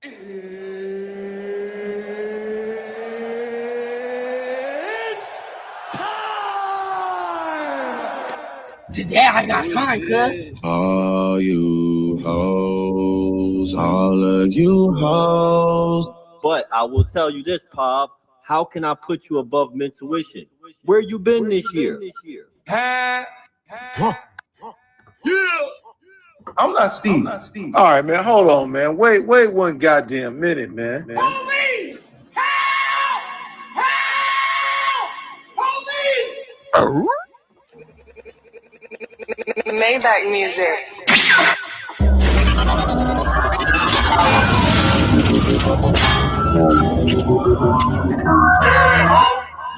Today I got time, cuz. All you hoes, all of you hoes. But I will tell you this, Pop. How can I put you above mentuition? Where you been this year? Yeah. I'm not Steve. All right, man. Hold on, man. Wait one goddamn minute, man. Police! Help! Help! Police! Maybach music.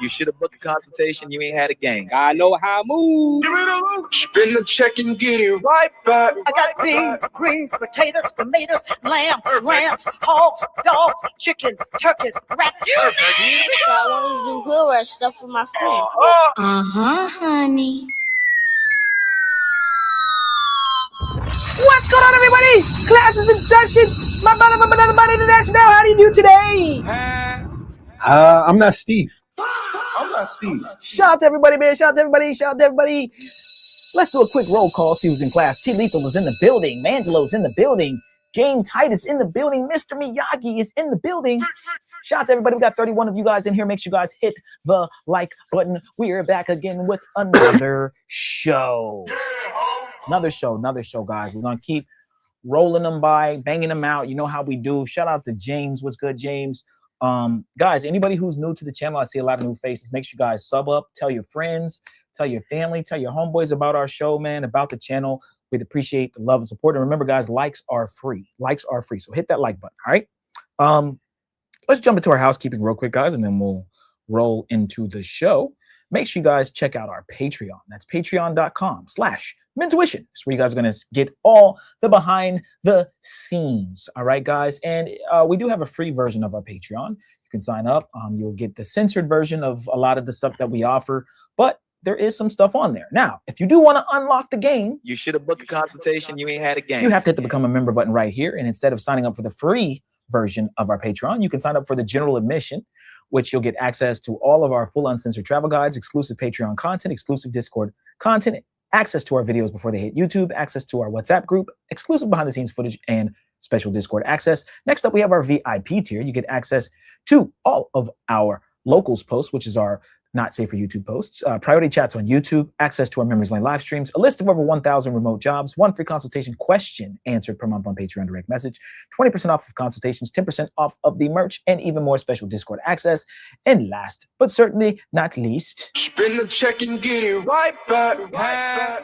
You should have booked a consultation. You ain't had a gang. I know how I move. Give me the loot. Spin the check and get it right back. I got beans, greens, potatoes, tomatoes, lamb, rams, hogs, dogs, chicken, turkeys, rat. I want to do good work stuff for my friend. Honey. What's going on, everybody? Class is in session. My brother from another body international. How do you do today? I'm not Steve. I'm not Steve. Shout out to everybody, man. Shout out to everybody. Shout out to everybody. Let's do a quick roll call. See who's in class. T. Lethal is in the building. Mangelo's in the building. Game Titus in the building. Mr. Miyagi is in the building. Shout out to everybody. We got 31 of you guys in here. Make sure you guys hit the like button. We are back again with another show. Another show, guys. We're going to keep rolling them by, banging them out. You know how we do. Shout out to James. What's good, James? Guys, anybody who's new to the channel, I see a lot of new faces. Make sure you guys sub up, tell your friends, tell your family, tell your homeboys about our show, man, about the channel. We'd appreciate the love and support. And remember, guys, likes are free. Likes are free. So hit that like button, all right? Let's jump into our housekeeping real quick, guys, and then we'll roll into the show. Make sure you guys check out our Patreon. That's patreon.com/Mentuition. It's where you guys are going to get all the behind the scenes. All right, guys. And we do have a free version of our Patreon. You can sign up. You'll get the censored version of a lot of the stuff that we offer. But there is some stuff on there. Now, if you do want to unlock the game, You should have booked a consultation. You ain't had a gang. you have to hit the Become a Member button right here. And instead of signing up for the free version of our Patreon, you can sign up for the general admission, which you'll get access to all of our full uncensored travel guides, exclusive Patreon content, exclusive Discord content, access to our videos before they hit YouTube, access to our WhatsApp group, exclusive behind the scenes footage, and special Discord access. Next up, we have our VIP tier. You get access to all of our locals posts, which is our not safe for YouTube posts, priority chats on YouTube, access to our members lane live streams, a list of over 1,000 remote jobs, one free consultation question answered per month on Patreon direct message, 20% off of consultations, 10% off of the merch, and even more special Discord access. And last, but certainly not least, Spin the check and get it right back.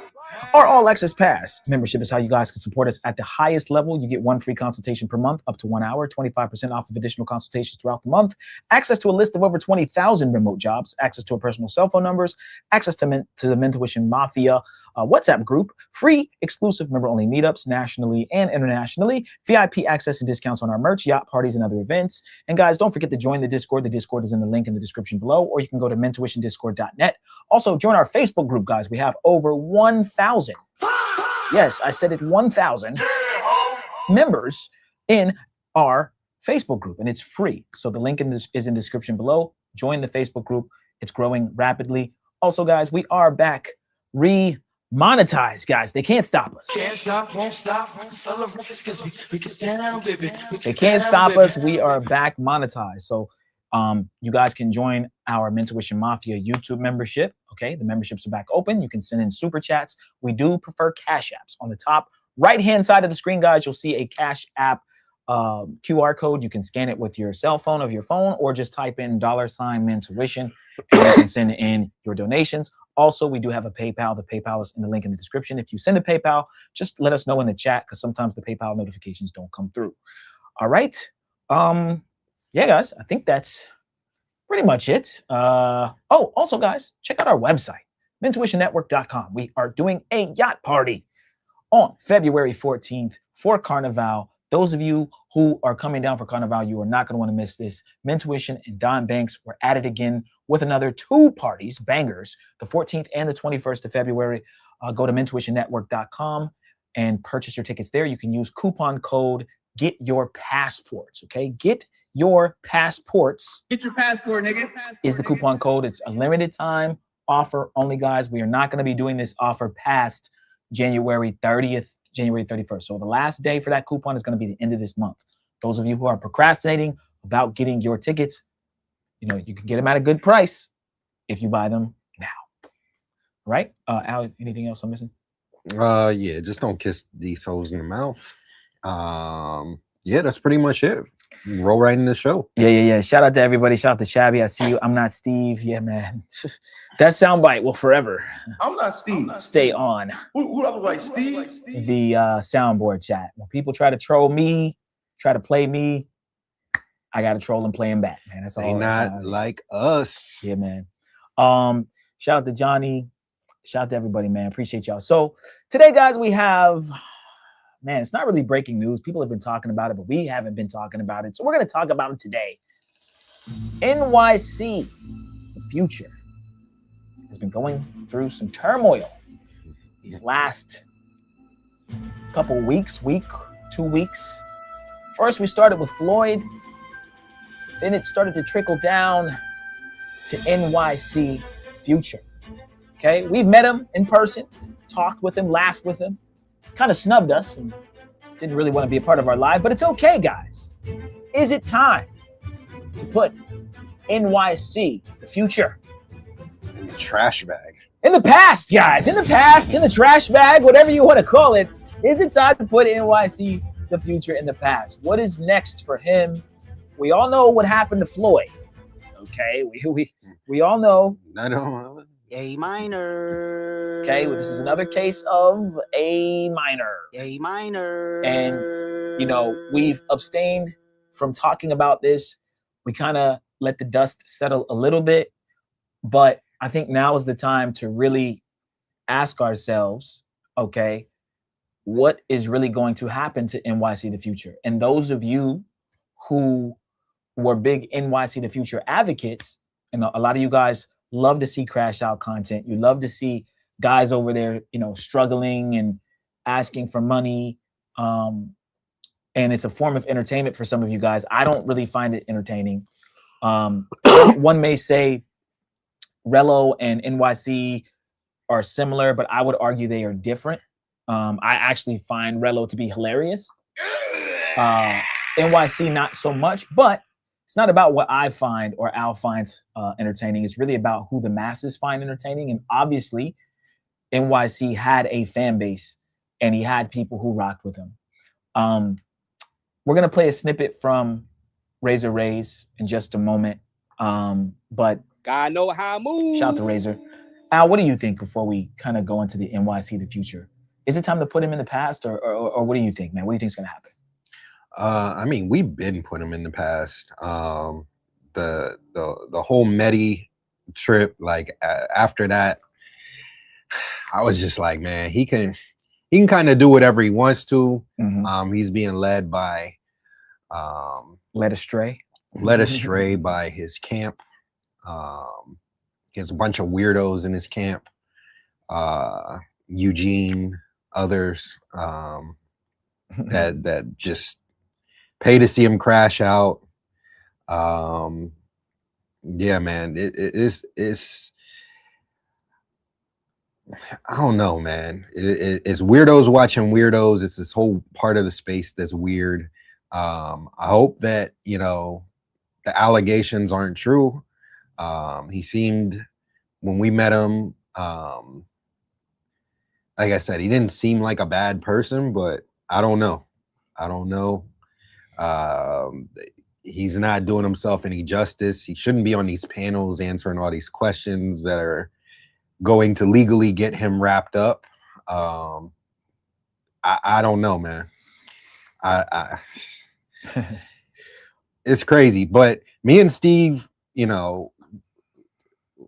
our All Access Pass membership is how you guys can support us at the highest level. You get one free consultation per month, up to 1 hour, 25% off of additional consultations throughout the month, access to a list of over 20,000 remote jobs, access to our personal cell phone numbers, access to the Mentuition Mafia WhatsApp group, free exclusive member-only meetups nationally and internationally, VIP access and discounts on our merch, yacht parties, and other events. And guys, don't forget to join the Discord. The Discord is in the link in the description below, or you can go to mentuitiondiscord.net. Also, join our Facebook group, guys. We have over 1,000. Yes, I said it, 1,000 members in our Facebook group, and it's free. So the link is in the description below. Join the Facebook group. It's growing rapidly. Also, guys, we are back monetized, guys. They can't stop us. Can't stop, won't stop. We get down, baby. They can't stop us. We are back monetized. So you guys can join our Mentuition Mafia YouTube membership. Okay, the memberships are back open. You can send in super chats. We do prefer Cash Apps. On the top right-hand side of the screen, guys, you'll see a Cash App QR code. You can scan it with your cell phone of your phone, or just type in $Mentuition, and you can send in your donations. Also, we do have a PayPal. The PayPal is in the link in the description. If you send a PayPal, just let us know in the chat, because sometimes the PayPal notifications don't come through. All right. Yeah, guys, I think that's pretty much it. Also, guys, check out our website, mentuitionnetwork.com. We are doing a yacht party on February 14th for Carnival. Those of you who are coming down for Carnival, you are not going to want to miss this. Mentuition and Don Banks were at it again with another 2 parties, bangers, the 14th and the 21st of February. Go to mentuitionnetwork.com and purchase your tickets there. You can use coupon code get your passports, okay? Get your passports. Get your passport, nigga. Is the coupon code. It's a limited time offer only, guys. We are not going to be doing this offer past January 30th, January 31st. So the last day for that coupon is going to be the end of this month. Those of you who are procrastinating about getting your tickets, you know, you can get them at a good price if you buy them now. Right? Al, anything else I'm missing? Yeah, just don't kiss these hoes in the mouth. Yeah, that's pretty much it. Roll right in the show. Yeah. Shout out to everybody. Shout out to Shabby. I see you. I'm not Steve. Yeah, man. That soundbite will forever I'm not Steve. stay on Who I look like, Steve? the soundboard chat. When people try to troll me, try to play me, I got to troll and play him back, man. That's all. They not like us. Yeah, man. Shout out to Johnny. Shout out to everybody, man. Appreciate y'all. So today, guys, we have, man, it's not really breaking news. People have been talking about it, but we haven't been talking about it. So we're going to talk about it today. NYC, the future, has been going through some turmoil these last couple weeks, 2 weeks. First, we started with Floyd. Then it started to trickle down to NYC Future. Okay, we've met him in person, talked with him, laughed with him, kind of snubbed us and didn't really want to be a part of our life, but it's okay, guys. Is it time to put NYC, the future, In the trash bag. in the past, guys? In the past, in the trash bag, whatever you want to call it. Is it time to put NYC, the future, in the past? What is next for him? We all know what happened to Floyd. Okay, we all know. I don't. A minor. Okay, well, this is another case of A minor. A minor. And, you know, we've abstained from talking about this. We kind of let the dust settle a little bit. But I think now is the time to really ask ourselves, okay, what is really going to happen to NYC the Future? And those of you who were big NYC the Future advocates, and a lot of you guys love to see crash out content. You love to see guys over there, you know, struggling and asking for money. And it's a form of entertainment for some of you guys. I don't really find it entertaining. One may say Relo and NYC are similar, but I would argue they are different. I actually find Relo to be hilarious. NYC not so much, but it's not about what I find or Al finds entertaining. It's really about who the masses find entertaining. And obviously, NYC had a fan base and he had people who rocked with him. We're going to play a snippet from Razor Rays in just a moment. But God know how I move. shout out to Razor. Al, what do you think before we kind of go into the NYC, the future? Is it time to put him in the past or what do you think, man? What do you think is going to happen? I mean, we've been putting him in the past. The whole Medi trip, like after that, I was just like, man, he can kind of do whatever he wants to. Mm-hmm. He's being led by Led astray by his camp. He has a bunch of weirdos in his camp. Eugene, others that just pay to see him crash out. Yeah, man, it's I don't know, man. It's weirdos watching weirdos. It's this whole part of the space that's weird. I hope that, you know, the allegations aren't true. He seemed, when we met him, like I said, he didn't seem like a bad person, but I don't know. He's not doing himself any justice. He shouldn't be on these panels answering all these questions that are going to legally get him wrapped up. I don't know, man. It's crazy. But me and Steve, you know,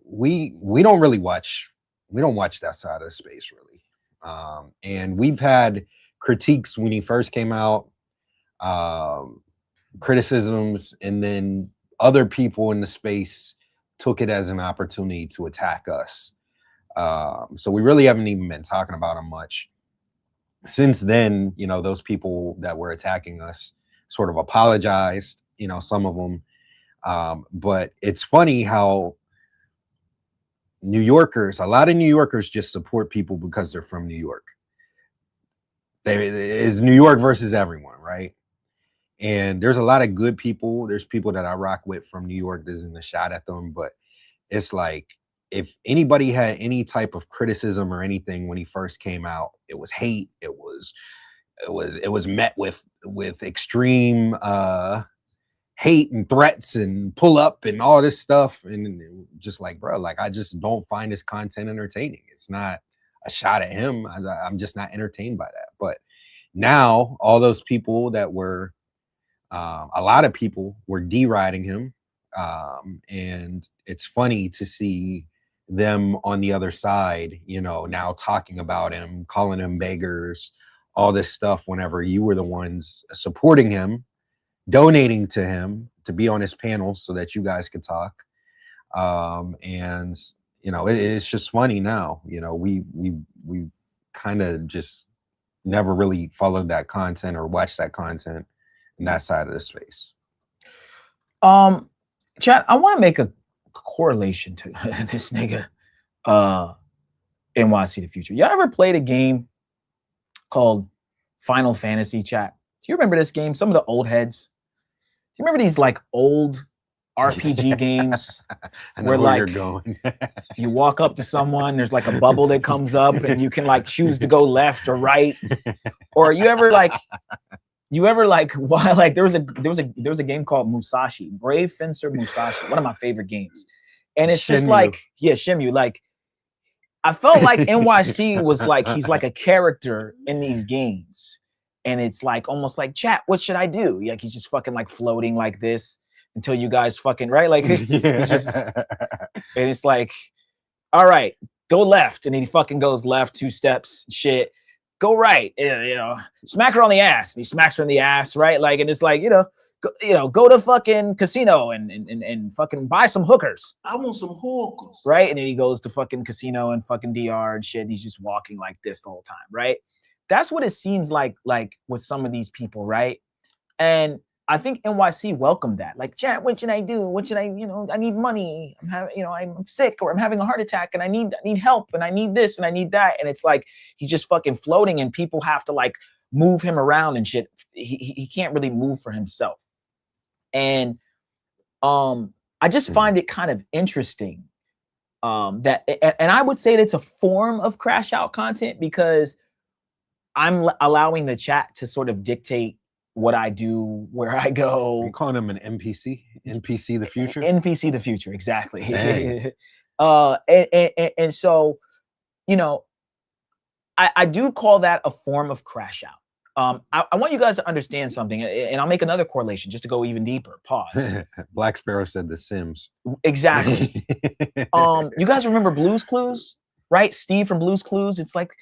we don't really watch. We don't watch that side of the space really. And we've had critiques when he first came out, criticisms, and then other people in the space took it as an opportunity to attack us. So we really haven't even been talking about him much. Since then, you know, those people that were attacking us sort of apologized, some of them. But it's funny how a lot of New Yorkers just support people because they're from New York. It's New York versus everyone, right? And there's a lot of good people. There's people that I rock with from New York. This isn't a shot at them, but it's like, if anybody had any type of criticism or anything when he first came out, it was hate. It was met with extreme hate and threats and pull up and all this stuff. And just like, bro, like, I just don't find his content entertaining. It's not a shot at him. I'm just not entertained by that. But now all those people that were, a lot of people were deriding him. And it's funny to see them on the other side, now talking about him, calling him beggars, all this stuff, whenever you were the ones supporting him, donating to him to be on his panels so that you guys could talk. And it's just funny now. We kind of just never really followed that content or watched that content in that side of the space. Chat, I want to make a correlation to this nigga NYCDaFuture. Y'all ever played a game called Final Fantasy, chat? Do you remember this game? Some of the old heads. Do you remember these like old RPG games where like you're going. You walk up to someone, there's like a bubble that comes up and you can like choose to go left or right? Or you ever like why, like there was a game called Musashi, Brave Fencer Musashi, one of my favorite games. And it's just like, yeah, Shimyu, like I felt like NYC was like, he's like a character in these games. And it's like almost like, chat, what should I do? Like he's just fucking like floating like this until you guys fucking, right? Like and it's like, all right, go left. And then he fucking goes left 2 steps, shit. Go right, smack her on the ass. And he smacks her in the ass, right? Like, and it's like, go to fucking casino and fucking buy some hookers. I want some hookers. Right? And then he goes to fucking casino and fucking DR and shit. And he's just walking like this the whole time, right? That's what it seems like with some of these people, right? And I think NYC welcomed that. Like, chat, what should I do? What should I, I need money. I'm having, I'm sick or I'm having a heart attack and I need help and I need this and I need that. And it's like, he's just fucking floating and people have to like move him around and shit. He can't really move for himself. And I just find it kind of interesting that, and I would say that it's a form of crash out content because I'm allowing the chat to sort of dictate what I do, where I go. You're calling him an NPC? NPC the future? NPC the future, exactly. And so, I do call that a form of crash out. I want you guys to understand something, and I'll make another correlation just to go even deeper. Pause. Black Sparrow said The Sims. Exactly. You guys remember Blue's Clues, right? Steve from Blue's Clues. It's like,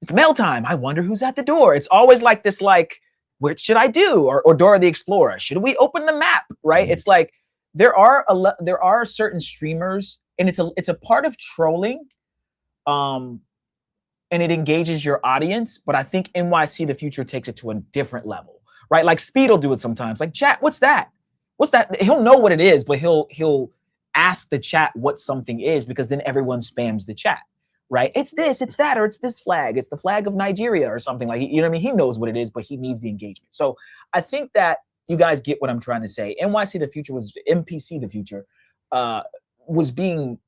it's mail time. I wonder who's at the door. It's always like this, like, what should I do? Or Dora the Explorer. Should we open the map? Right? It's like there are certain streamers, and it's a part of trolling, and it engages your audience. But I think NYCDaFuture takes it to a different level, right? Like Speed will do it sometimes. Like, chat, what's that? What's that? He'll know what it is, but he'll ask the chat what something is because then everyone spams the chat. Right? It's this, it's that, or it's this flag. It's the flag of Nigeria or something like, you know what I mean? He knows what it is, but he needs the engagement. So I think that you guys get what I'm trying to say. NYCDaFuture was being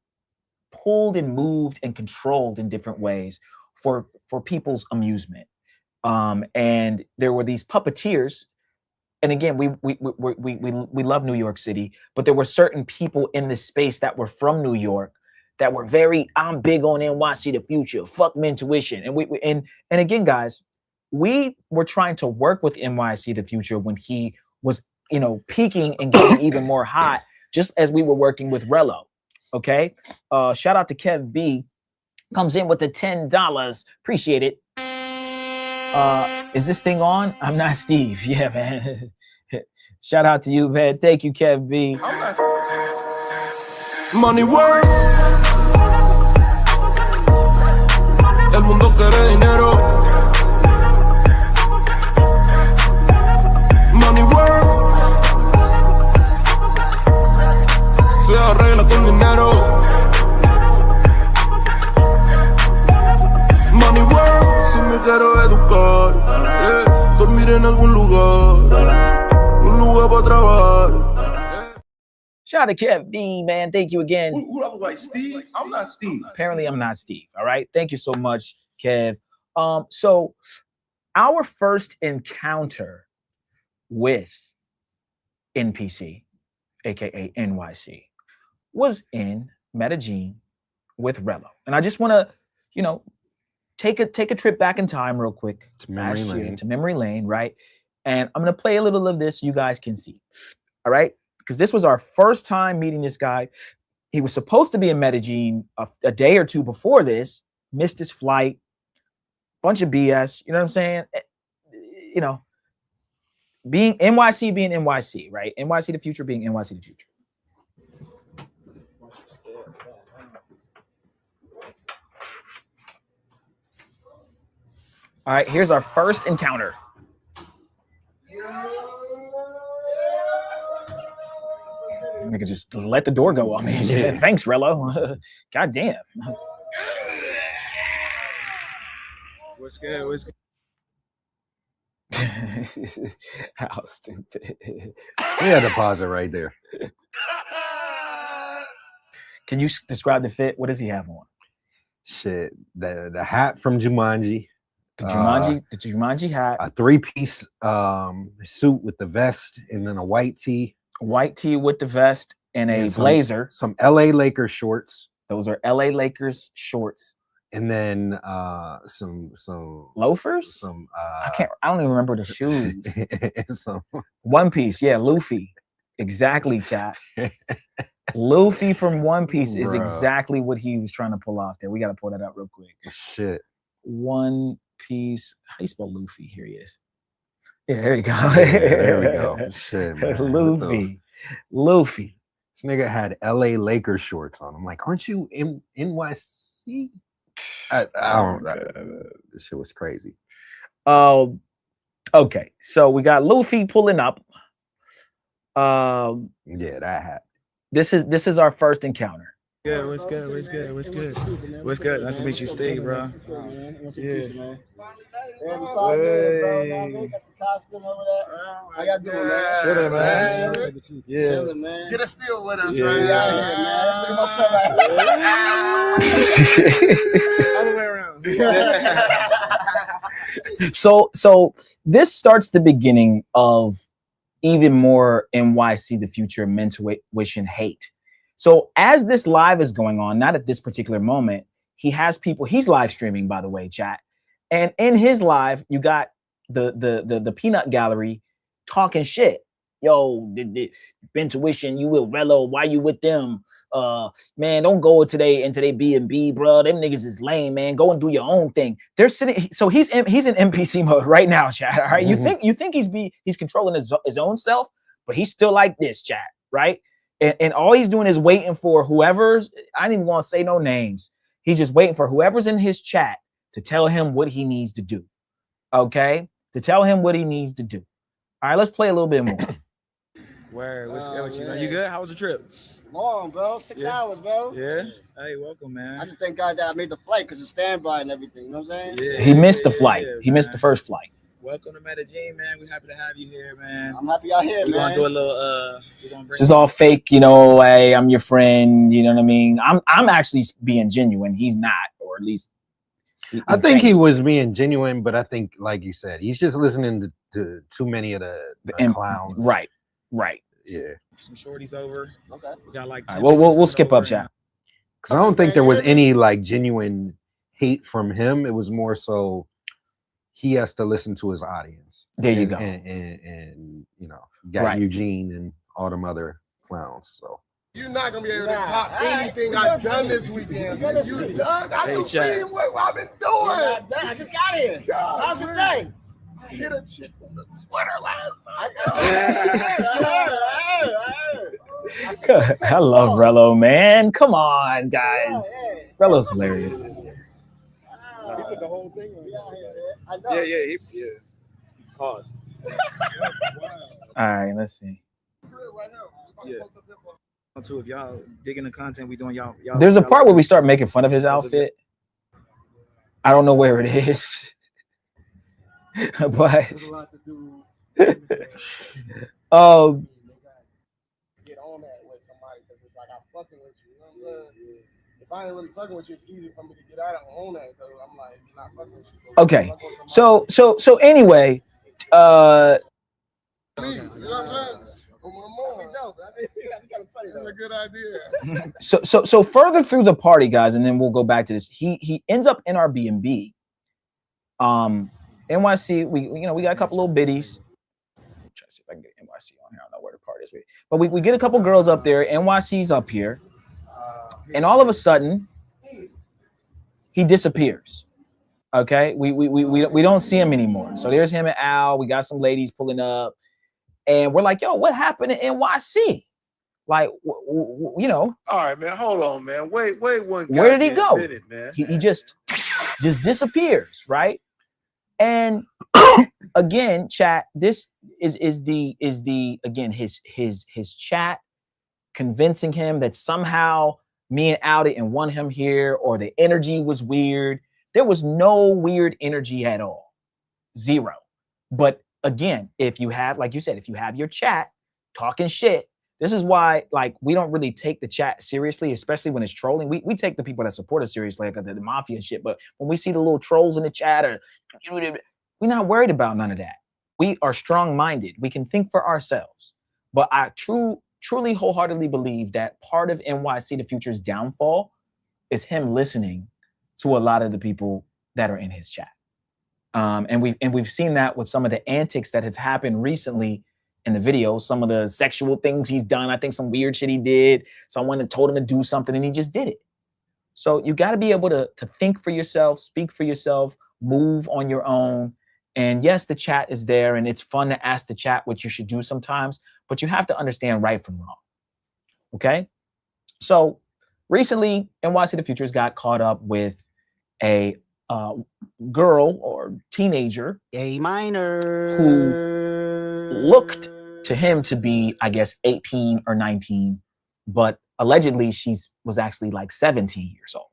pulled and moved and controlled in different ways for people's amusement. And there were these puppeteers. And again, we love New York City, but there were certain people in this space that were from New York that were very, I'm big on NYCDaFuture, fuck Mentuition. And and again, guys, we were trying to work with NYCDaFuture when he was, peaking and getting even more hot, just as we were working with Rello. Okay. Shout out to Kev B. Comes in with the $10. Appreciate it. Is this thing on? I'm not Steve. Yeah, man. Shout out to you, man. Thank you, Kev B. Money work. El mundo quiere dinero. Money work. lugar, un lugar para trabajar. Shout out to Kev B, man. Thank you again. Who I look like, Steve? I'm not Steve. Apparently, I'm not Steve. All right. Thank you so much, Kev. So our first encounter with NPC, aka NYC, was in Medellin with Rello. And I just want to, you know, take a trip back in time real quick To memory lane. to memory lane, right? And I'm going to play a little of this so you guys can see. All right? Because this was our first time meeting this guy. He was supposed to be in Medellin a day or two before this, missed his flight, bunch of BS, you know what I'm saying? You know, being NYC, right? NYCDaFuture being NYCDaFuture. All right, here's our first encounter. Nigga just let the door go on me. Yeah. Thanks, Rello. God damn. What's good? What's good? How stupid. We had to pause it right there. Can you describe the fit? What does he have on? Shit, the hat from Jumanji. The Jumanji hat. A 3-piece suit with the vest and then a white tee. White tee with the vest and a blazer. Some LA Lakers shorts. Those are LA Lakers shorts. And then some loafers. I don't even remember the shoes. Some One Piece, yeah, Luffy. Exactly, chat. Luffy from One Piece is exactly what he was trying to pull off there. We got to pull that up real quick. Shit. One Piece. How do you spell Luffy? Here he is. Yeah, there you go. Yeah, there we go. Shit, man. Luffy. This nigga had LA Lakers shorts on. I'm like, aren't you in NYC? I don't know. This shit was crazy. Okay, so we got Luffy pulling up. Yeah, that hat. This is our first encounter. Good, what's good? What's good? What's good? What's good? Nice to meet you, Steve, bro. Yeah. Hey. How y'all doing, man? Chilling, man. Yeah. Man. Get a steal with us, Yeah. right? Man. Look at my son right All the way around. So this starts the beginning of even more NYCDaFuture mental-wishing hate. So as this live is going on, not at this particular moment, he has people, he's live streaming, by the way, chat. And in his live, you got the peanut gallery talking shit. Yo, been tuition, you with Rello, why you with them? Man, don't go today into their B&B, bro. Them niggas is lame, man. Go and do your own thing. They're sitting, so he's in NPC mode right now, chat. All right. You think he's controlling his own self, but he's still like this, chat, right? And all he's doing is waiting for whoever's, I didn't even want to say no names. He's just waiting for whoever's in his chat to tell him what he needs to do. Okay? To tell him what he needs to do. All right, let's play a little bit more. Where? What's good with you, man? You good? How was the trip? Long, bro. 6 hours, bro. Yeah. Hey, welcome, man. I just thank God that I made the flight because of standby and everything. You know what I'm saying? Yeah, He missed the flight. He missed the first flight. Welcome to Medellin, man. We're happy to have you here, man. I'm happy y'all here, We're man. gonna do a little This is all fake, you know. Hey, I'm your friend. You know what I mean? I'm actually being genuine. He's not, or at least I think he was being genuine, but I think, like you said, he's just listening to too many of the clowns. Right. Yeah. some shorties over. Okay. We got like All right, we'll skip up, chat. Because I don't think there was any like genuine hate from him. It was more so he has to listen to his audience. There you go. And you know, got Eugene and all them other clowns. So You're not gonna be able to top anything I've done this weekend. You done? I can see what I've been doing. I just got here. How's your day? I hit a chick on the sweater last night. I love Rello, man. Come on, guys. Rello's hilarious. He put the whole thing on. Yeah. Pause. All right, let's see. Yeah. Too, if y'all digging the content we doing, y'all. There's a part where we start making fun of his outfit. I don't know where it is, but There's a lot to do Get on that with somebody because it's like I'm fucking with you. You know what I'm saying? If I ain't really fucking with you, it's easy for me to get out on that because I'm like not fucking with you. Okay. So anyway, you know what I'm saying? That's a good idea. so further through the party, guys, and then we'll go back to this. He ends up in our B&B. NYC, we got a couple little biddies. I'm trying to see if I can get NYC on here. I don't know where the part is, but we get a couple girls up there. NYC's up here, and all of a sudden, he disappears. Okay, we don't see him anymore. So there's him and Al. We got some ladies pulling up, and we're like, "Yo, what happened to NYC? Like, you know?" All right, man. Hold on, man. Wait one. Where did he go? Minute, man. He just disappears, right? And again, chat. This is again his chat convincing him that somehow me and Al didn't want him here, or the energy was weird. There was no weird energy at all. Zero. But again, if you have, like you said, if you have your chat talking shit, this is why, like, we don't really take the chat seriously, especially when it's trolling. We take the people that support us seriously, like the mafia shit. But when we see the little trolls in the chat, or we're not worried about none of that. We are strong-minded. We can think for ourselves. But I truly, wholeheartedly believe that part of NYCDaFuture's downfall is him listening to a lot of the people that are in his chat. And we've seen that with some of the antics that have happened recently in the video, some of the sexual things he's done. I think some weird shit he did. Someone that told him to do something and he just did it. So you got to be able to think for yourself, speak for yourself, move on your own. And yes, the chat is there, and it's fun to ask the chat what you should do sometimes, but you have to understand right from wrong. Okay? So recently, NYCDaFuture's got caught up with a girl or teenager, a minor, who looked to him to be, I guess, 18 or 19, but allegedly she was actually like 17 years old.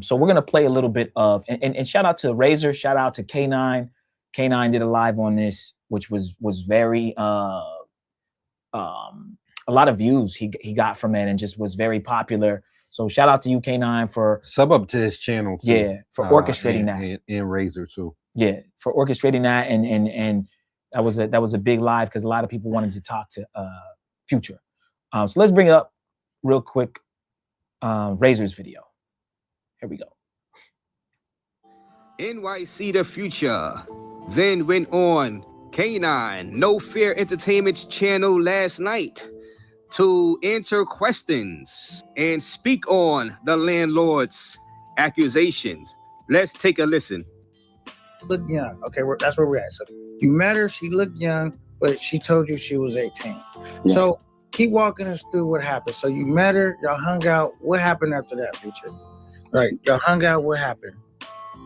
So we're gonna play a little bit of, and shout out to Razor, shout out to K9. K9 did a live on this, which was very a lot of views he got from it, and just was very popular. So shout out to you, K9, for sub up to his channel too. Yeah, for orchestrating that. And Razor too. Yeah, for orchestrating that, and that was a big live because a lot of people wanted to talk to Future. So let's bring up real quick Razor's video. Here we go. NYCDaFuture then went on K9 No Fear Entertainment's channel last night to answer questions and speak on the landlord's accusations. Let's take a listen. Look young. Okay, that's where we're at. So you met her, she looked young, but she told you she was 18. Yeah. So keep walking us through what happened. So you met her, y'all hung out. What happened after that, Future? Right, y'all hung out, what happened?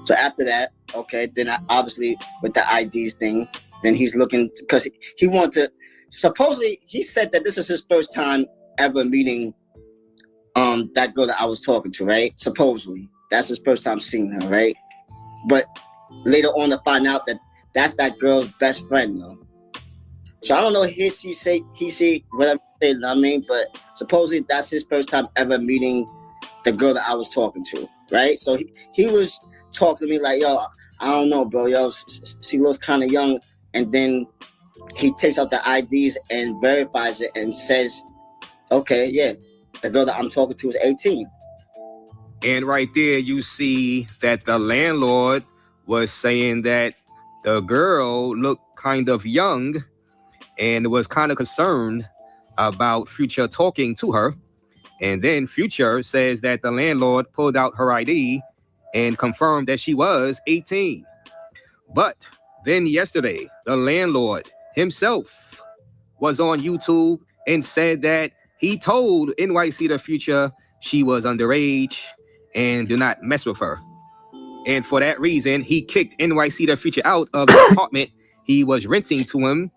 So after that, okay, then obviously with the IDs thing, then he's looking, because he wanted to, supposedly he said that this is his first time ever meeting that girl that I was talking to, right? Supposedly. That's his first time seeing her, right? But later on to find out that that's that girl's best friend, though. So I don't know, he say, whatever you say, I mean, but supposedly that's his first time ever meeting the girl that I was talking to, right? So he was talking to me like, yo, I don't know, bro, yo, she looks kind of young. And then he takes out the IDs and verifies it and says, okay, yeah, the girl that I'm talking to is 18. And right there, you see that the landlord was saying that the girl looked kind of young and was kind of concerned about Future talking to her. And then Future says that the landlord pulled out her ID and confirmed that she was 18. But then yesterday, the landlord himself was on YouTube and said that he told NYCDaFuture she was underage and do not mess with her. And for that reason, he kicked NYCDaFuture out of the apartment he was renting to him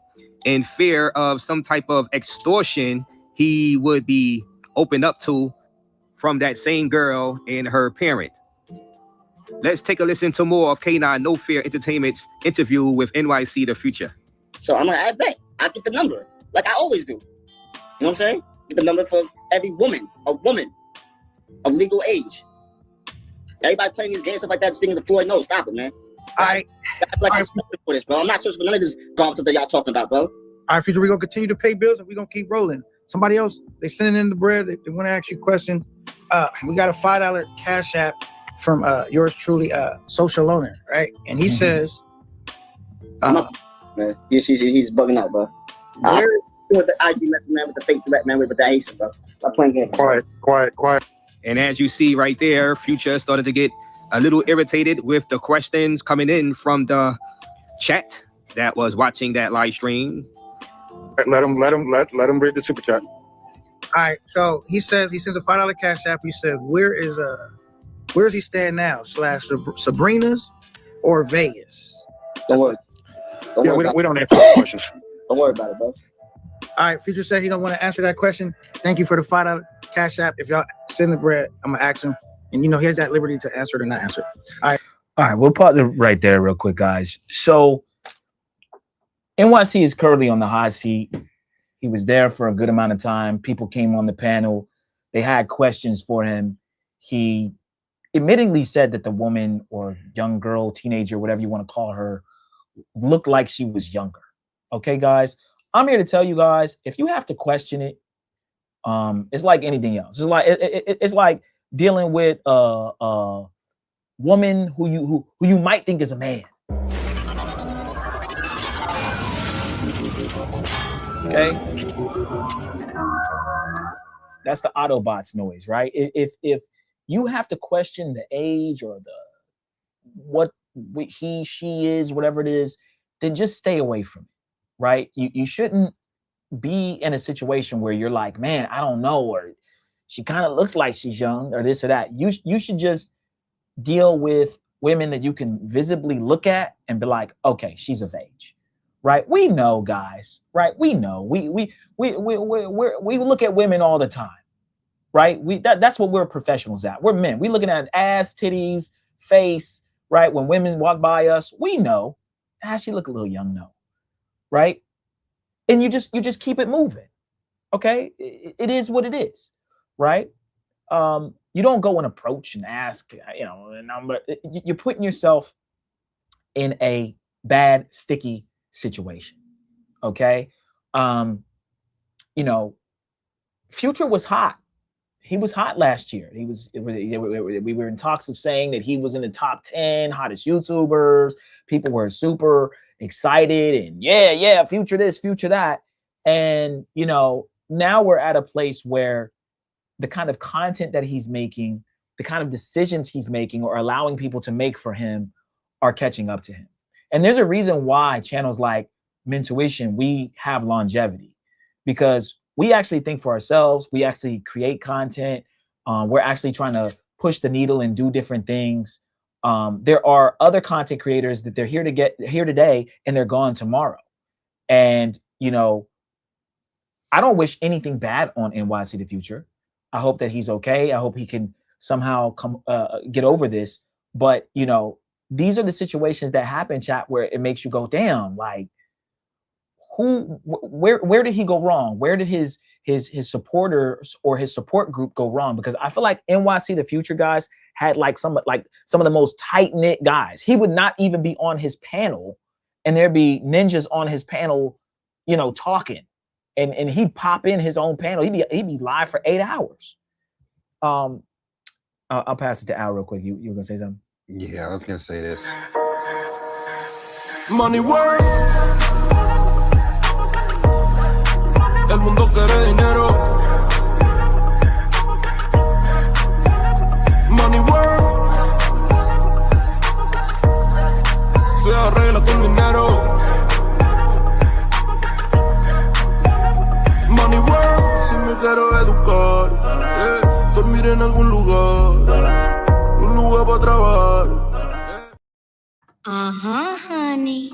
in fear of some type of extortion he would be opened up to from that same girl and her parent. Let's take a listen to more of K9 No Fear Entertainment's interview with NYCDaFuture. So I'm like, I bet I get the number, like I always do. You know what I'm saying? Get the number for every woman of legal age. Everybody playing these games, stuff like that, singing the floor. No, stop it, man. I'm for this, bro. I'm not searching for none of this golf stuff that y'all talking about, bro. All right, Future, we're going to continue to pay bills and we're going to keep rolling. Somebody else, they sending in the bread. They want to ask you a question. We got a $5 cash app from yours truly, social owner, right? And he says... man, he's bugging out, bro. With the IG man, with the fake threat, man, with the Haitian, bro. I'm playing games. Quiet. And as you see right there, Future started to get a little irritated with the questions coming in from the chat that was watching that live stream. Let him read the super chat. All right, so he sends a $5 cash app. He says, where's he staying now? / Sabrina's or Vegas? Don't worry. We don't answer those questions. Don't worry about it, bro. All right, Future said he don't want to answer that question. Thank you for the $5 cash app. If y'all send the bread, I'm gonna ask him, and he has that liberty to answer it or not answer it. All right, we'll pause it right there real quick, guys. So NYC is currently on the hot seat. He was there for a good amount of time. People came on the panel. They had questions for him. He admittedly said that the woman or young girl, teenager, whatever you want to call her, looked like she was younger. Okay, guys, I'm here to tell you guys, if you have to question it, it's like anything else. It's like dealing with a woman who you might think is a man. Okay, that's the Autobots noise, right? If you have to question the age or what she is, whatever it is, then just stay away from it, right? You shouldn't be in a situation where you're like, man, I don't know, or she kind of looks like she's young, or this or that. You should just deal with women that you can visibly look at and be like, okay, she's of age, right? We know, guys, right? We know. We look at women all the time, right? That's what we're professionals at. We're men. We looking at ass, titties, face, right? When women walk by us, we know, she look a little young, no, right? And you just keep it moving, okay? It is what it is, right? You don't go and approach and ask, a number. You're putting yourself in a bad, sticky situation, okay? Future was hot. He was hot last year. We were in talks of saying that he was in the top 10 hottest YouTubers. People were super excited and yeah, Future this, Future that. And, now we're at a place where the kind of content that he's making, the kind of decisions he's making or allowing people to make for him are catching up to him. And there's a reason why channels like Mentuition, we have longevity, because we actually think for ourselves. We actually create content. We're actually trying to push the needle and do different things. There are other content creators that they're here today and they're gone tomorrow. And, I don't wish anything bad on NYCDaFuture. I hope that he's okay. I hope he can somehow get over this. But, these are the situations that happen, chat, where it makes you go, damn, like, where did he go wrong? Where did his supporters or his support group go wrong? Because I feel like NYCDaFuture guys had some of the most tight-knit guys. He would not even be on his panel and there'd be ninjas on his panel, talking. And he'd pop in his own panel. He'd be live for 8 hours. I'll pass it to Al real quick. You were gonna say something? Yeah, I was gonna say this. Money work. El mundo quiere dinero. Money work. Se arregla con dinero. Money work. Si me quiero educar, dormir en algún lugar, un lugar para trabajar. Honey.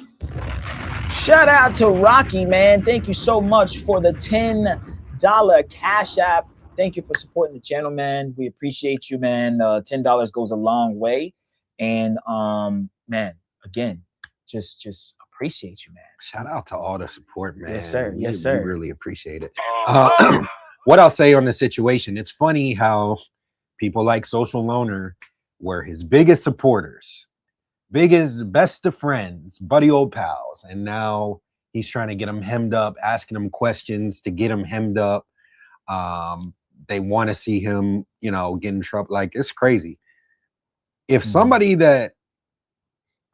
Shout out to Rocky, man. Thank you so much for the $10 cash app. Thank you for supporting the channel, man. We appreciate you, man. $10 goes a long way. And man, again, just appreciate you, man. Shout out to all the support, man. Yes, sir. We, Yes, sir. We really appreciate it. What I'll say on the situation, it's funny how people like Social Loner were his biggest supporters, best of friends, buddy old pals. And now he's trying to get him hemmed up, asking him questions to get him hemmed up. They want to see him, you know, get in trouble. Like, it's crazy. If somebody that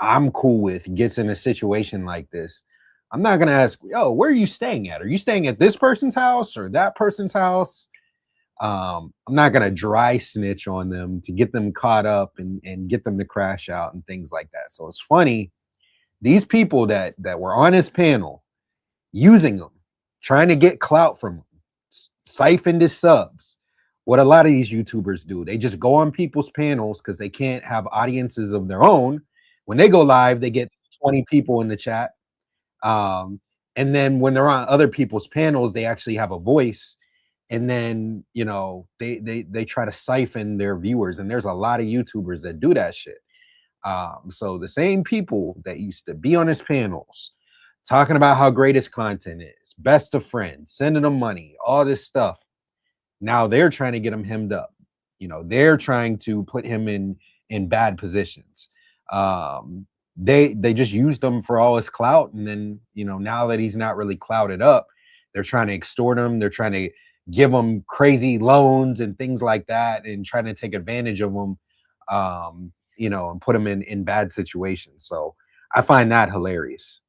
I'm cool with gets in a situation like this, I'm not going to ask, yo, where are you staying at? Are you staying at this person's house or that person's house? I'm not going to dry snitch on them to get them caught up and get them to crash out and things like that. So it's funny. These people that were on his panel, using them, trying to get clout from him, siphoned his subs. What a lot of these YouTubers do, they just go on people's panels because they can't have audiences of their own. When they go live, they get 20 people in the chat. And then when they're on other people's panels, they actually have a voice. And then, you know, they try to siphon their viewers. And there's a lot of YouTubers that do that shit. So the same people that used to be on his panels, talking about how great his content is, best of friends, sending him money, all this stuff. Now they're trying to get him hemmed up. You know, they're trying to put him in bad positions. They just used him for all his clout. And then, you know, now that he's not really clouted up, they're trying to extort him. They're trying to give him crazy loans and things like that and trying to take advantage of him, you know, and put him in bad situations. So I find that hilarious.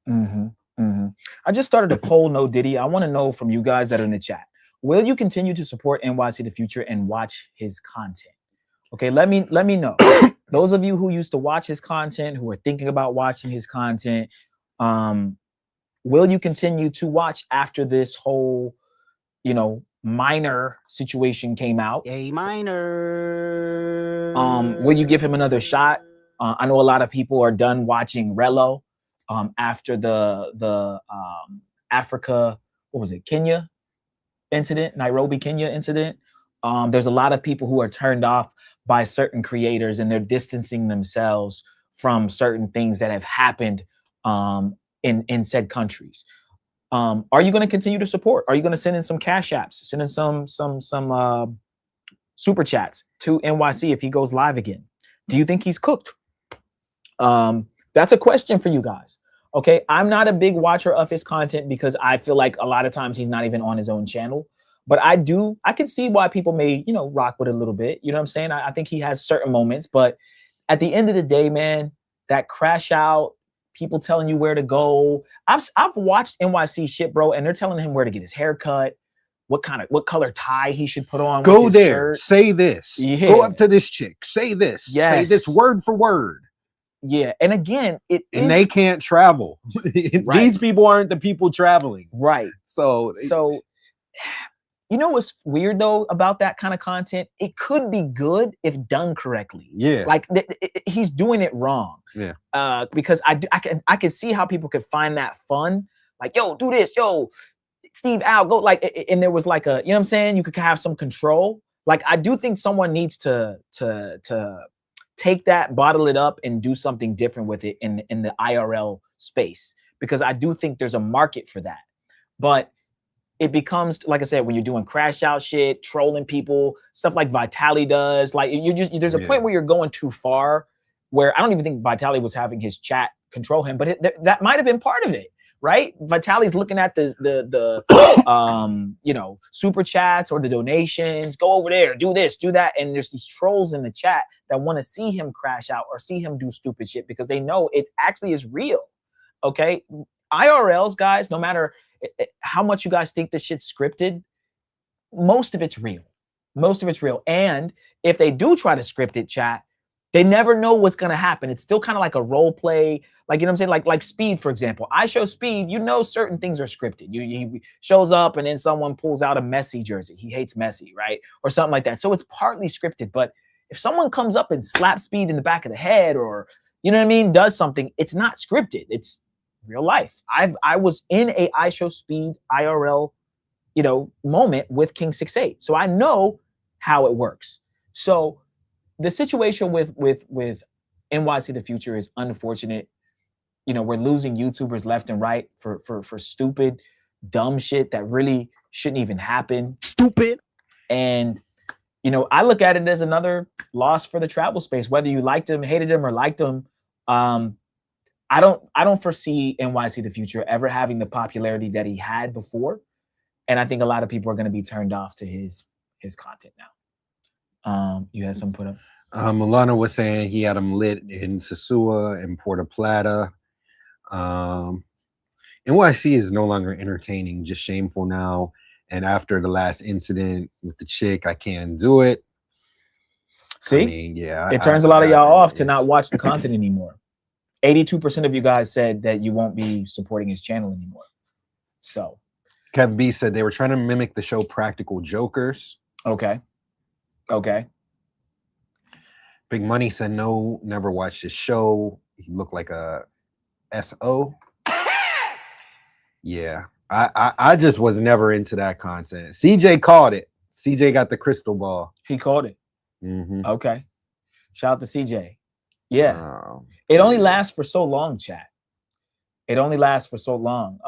I just started a poll, No Diddy. I want to know from you guys that are in the chat, will you continue to support NYCDaFuture and watch his content? Okay, let me know. Those of you who used to watch his content, who are thinking about watching his content, will you continue to watch after this whole, you know, minor situation came out? A minor. Will you give him another shot? I know a lot of people are done watching Rello after the Africa, what was it, Kenya incident, Nairobi, Kenya incident. There's a lot of people who are turned off by certain creators and they're distancing themselves from certain things that have happened in said countries. Are you going to continue to support? Are you going to send in some cash apps, send in some super chats to NYC if he goes live again? Do you think he's cooked? That's a question for you guys. Okay, I'm not a big watcher of his content because I feel like a lot of times he's not even on his own channel. But I can see why people may, you know, rock with it a little bit. You know what I'm saying? I think he has certain moments, but at the end of the day, man, that crash out, people telling you where to go. I've watched NYC shit, bro, and they're telling him where to get his hair cut, what color tie he should put on. Go with his there, shirt. say this. Yeah. Go up to this chick, say this. Yes. Say this word for word. Yeah, and again, they can't travel. Right. These people aren't the people traveling. Right. So you know what's weird though about that kind of content? It could be good if done correctly. Yeah. Like he's doing it wrong. Yeah. Because I can see how people could find that fun. Like, yo, do this, yo, Steve Al, go, like, and there was like a, you know what I'm saying? You could have some control. Like, I do think someone needs to take that, bottle it up, and do something different with it in the IRL space, because I do think there's a market for that. But it becomes, like I said, when you're doing crash out shit, trolling people, stuff like Vitaly does, like there's a point where you're going too far, where I don't even think Vitaly was having his chat control him, but that might have been part of it, right? Vitaly's looking at the you know, super chats or the donations, go over there, do this, do that, and there's these trolls in the chat that want to see him crash out or see him do stupid shit because they know it actually is real. Okay, IRLs, guys, no matter how much you guys think this shit's scripted, most of it's real. Most of it's real. And if they do try to script it, chat, they never know what's going to happen. It's still kind of like a role play. Like, you know what I'm saying? Like Speed, for example. I show Speed, you know, certain things are scripted. He shows up and then someone pulls out a Messi jersey. He hates Messi, right? Or something like that. So it's partly scripted. But if someone comes up and slaps Speed in the back of the head or, you know what I mean, does something, it's not scripted. It's real life. I was in a I Show Speed IRL, you know, moment with King 68. So I know how it works. So the situation with NYCDaFuture is unfortunate. you know, we're losing YouTubers left and right for stupid, dumb shit that really shouldn't even happen. Stupid. And, you know, I look at it as another loss for the travel space, whether you liked him, hated him, or liked him. I don't foresee NYCDaFuture ever having the popularity that he had before. And I think a lot of people are going to be turned off to his content now. You had some put up? Milana was saying he had him lit in Sosua and Puerto Plata. NYC is no longer entertaining, just shameful now. And after the last incident with the chick, I can't do it. See, I mean, yeah, it turns a lot of y'all off to not watch the content anymore. 82% of you guys said that you won't be supporting his channel anymore. So Kevin B said they were trying to mimic the show Practical Jokers. Okay. Big Money said no, never watched his show. He looked like a SO. Yeah, I just was never into that content. CJ called it. CJ got the crystal ball. He called it. Mm-hmm. Okay. Shout out to CJ. Yeah. It only lasts for so long, chat. It only lasts for so long.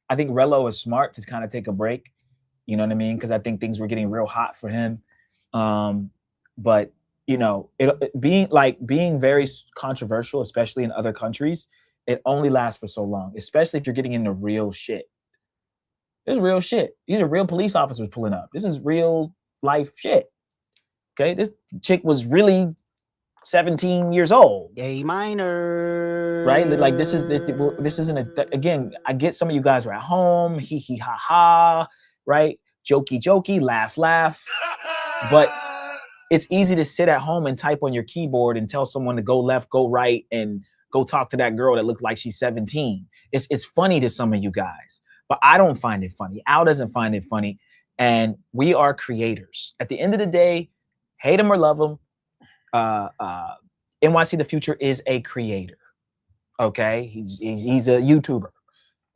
I think Rello is smart to kind of take a break. You know what I mean? Because I think things were getting real hot for him. But you know, being very controversial, especially in other countries, it only lasts for so long, especially if you're getting into real shit. This is real shit. These are real police officers pulling up. This is real life shit. Okay, this chick was really 17 years old. A minor. Right? Like this isn't again, I get some of you guys are at home, hee hee ha ha, right? Jokey, laugh. But it's easy to sit at home and type on your keyboard and tell someone to go left, go right, and go talk to that girl that looks like she's 17. It's funny to some of you guys, but I don't find it funny. Al doesn't find it funny. And we are creators. At the end of the day, hate him or love him, NYCDaFuture is a creator. Okay, he's a YouTuber,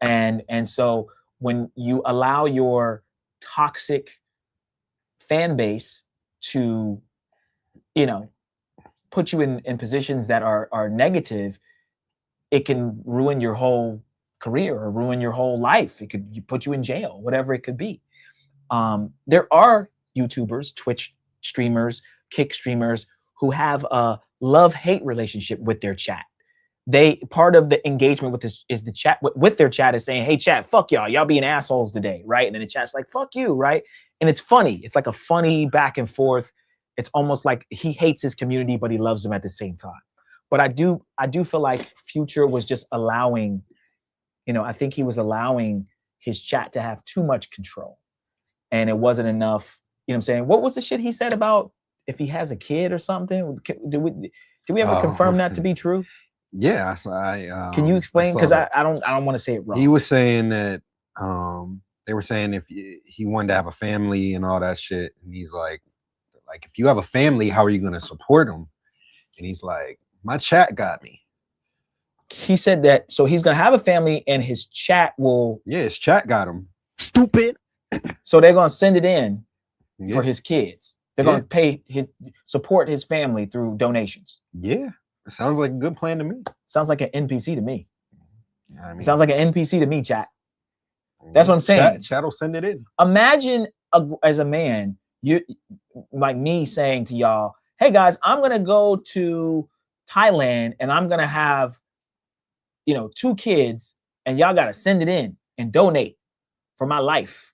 and so when you allow your toxic fan base to, you know, put you in positions that are negative, it can ruin your whole career or ruin your whole life. It could put you in jail, whatever it could be. There are YouTubers, Twitch streamers, Kick streamers who have a love-hate relationship with their chat. Part of the engagement with this is the chat with their chat is saying, hey chat, fuck y'all being assholes today, right? And then the chat's like, fuck you, right? And it's funny. It's like a funny back and forth. It's almost like he hates his community, but he loves them at the same time. But I do feel like Future was just allowing, you know, I think he was allowing his chat to have too much control. And it wasn't enough, you know what I'm saying? What was the shit he said about if he has a kid or something? Do we ever confirm that to be true? Yeah, can you explain? Because I don't want to say it wrong. He was saying that they were saying if he wanted to have a family and all that shit, and he's like if you have a family, how are you going to support him? And he's like, my chat got me. He said that, so he's going to have a family and his chat will. Yeah, his chat got him. Stupid. So they're going to send it in for his kids. They're going to support his family through donations. Yeah. It sounds like a good plan to me. Sounds like an NPC to me. I mean, sounds like an NPC to me, chat. That's what I'm saying. Chat will send it in. Imagine as a man, you like me saying to y'all, hey guys, I'm going to go to Thailand and I'm going to have, 2 kids and y'all got to send it in and donate for my life.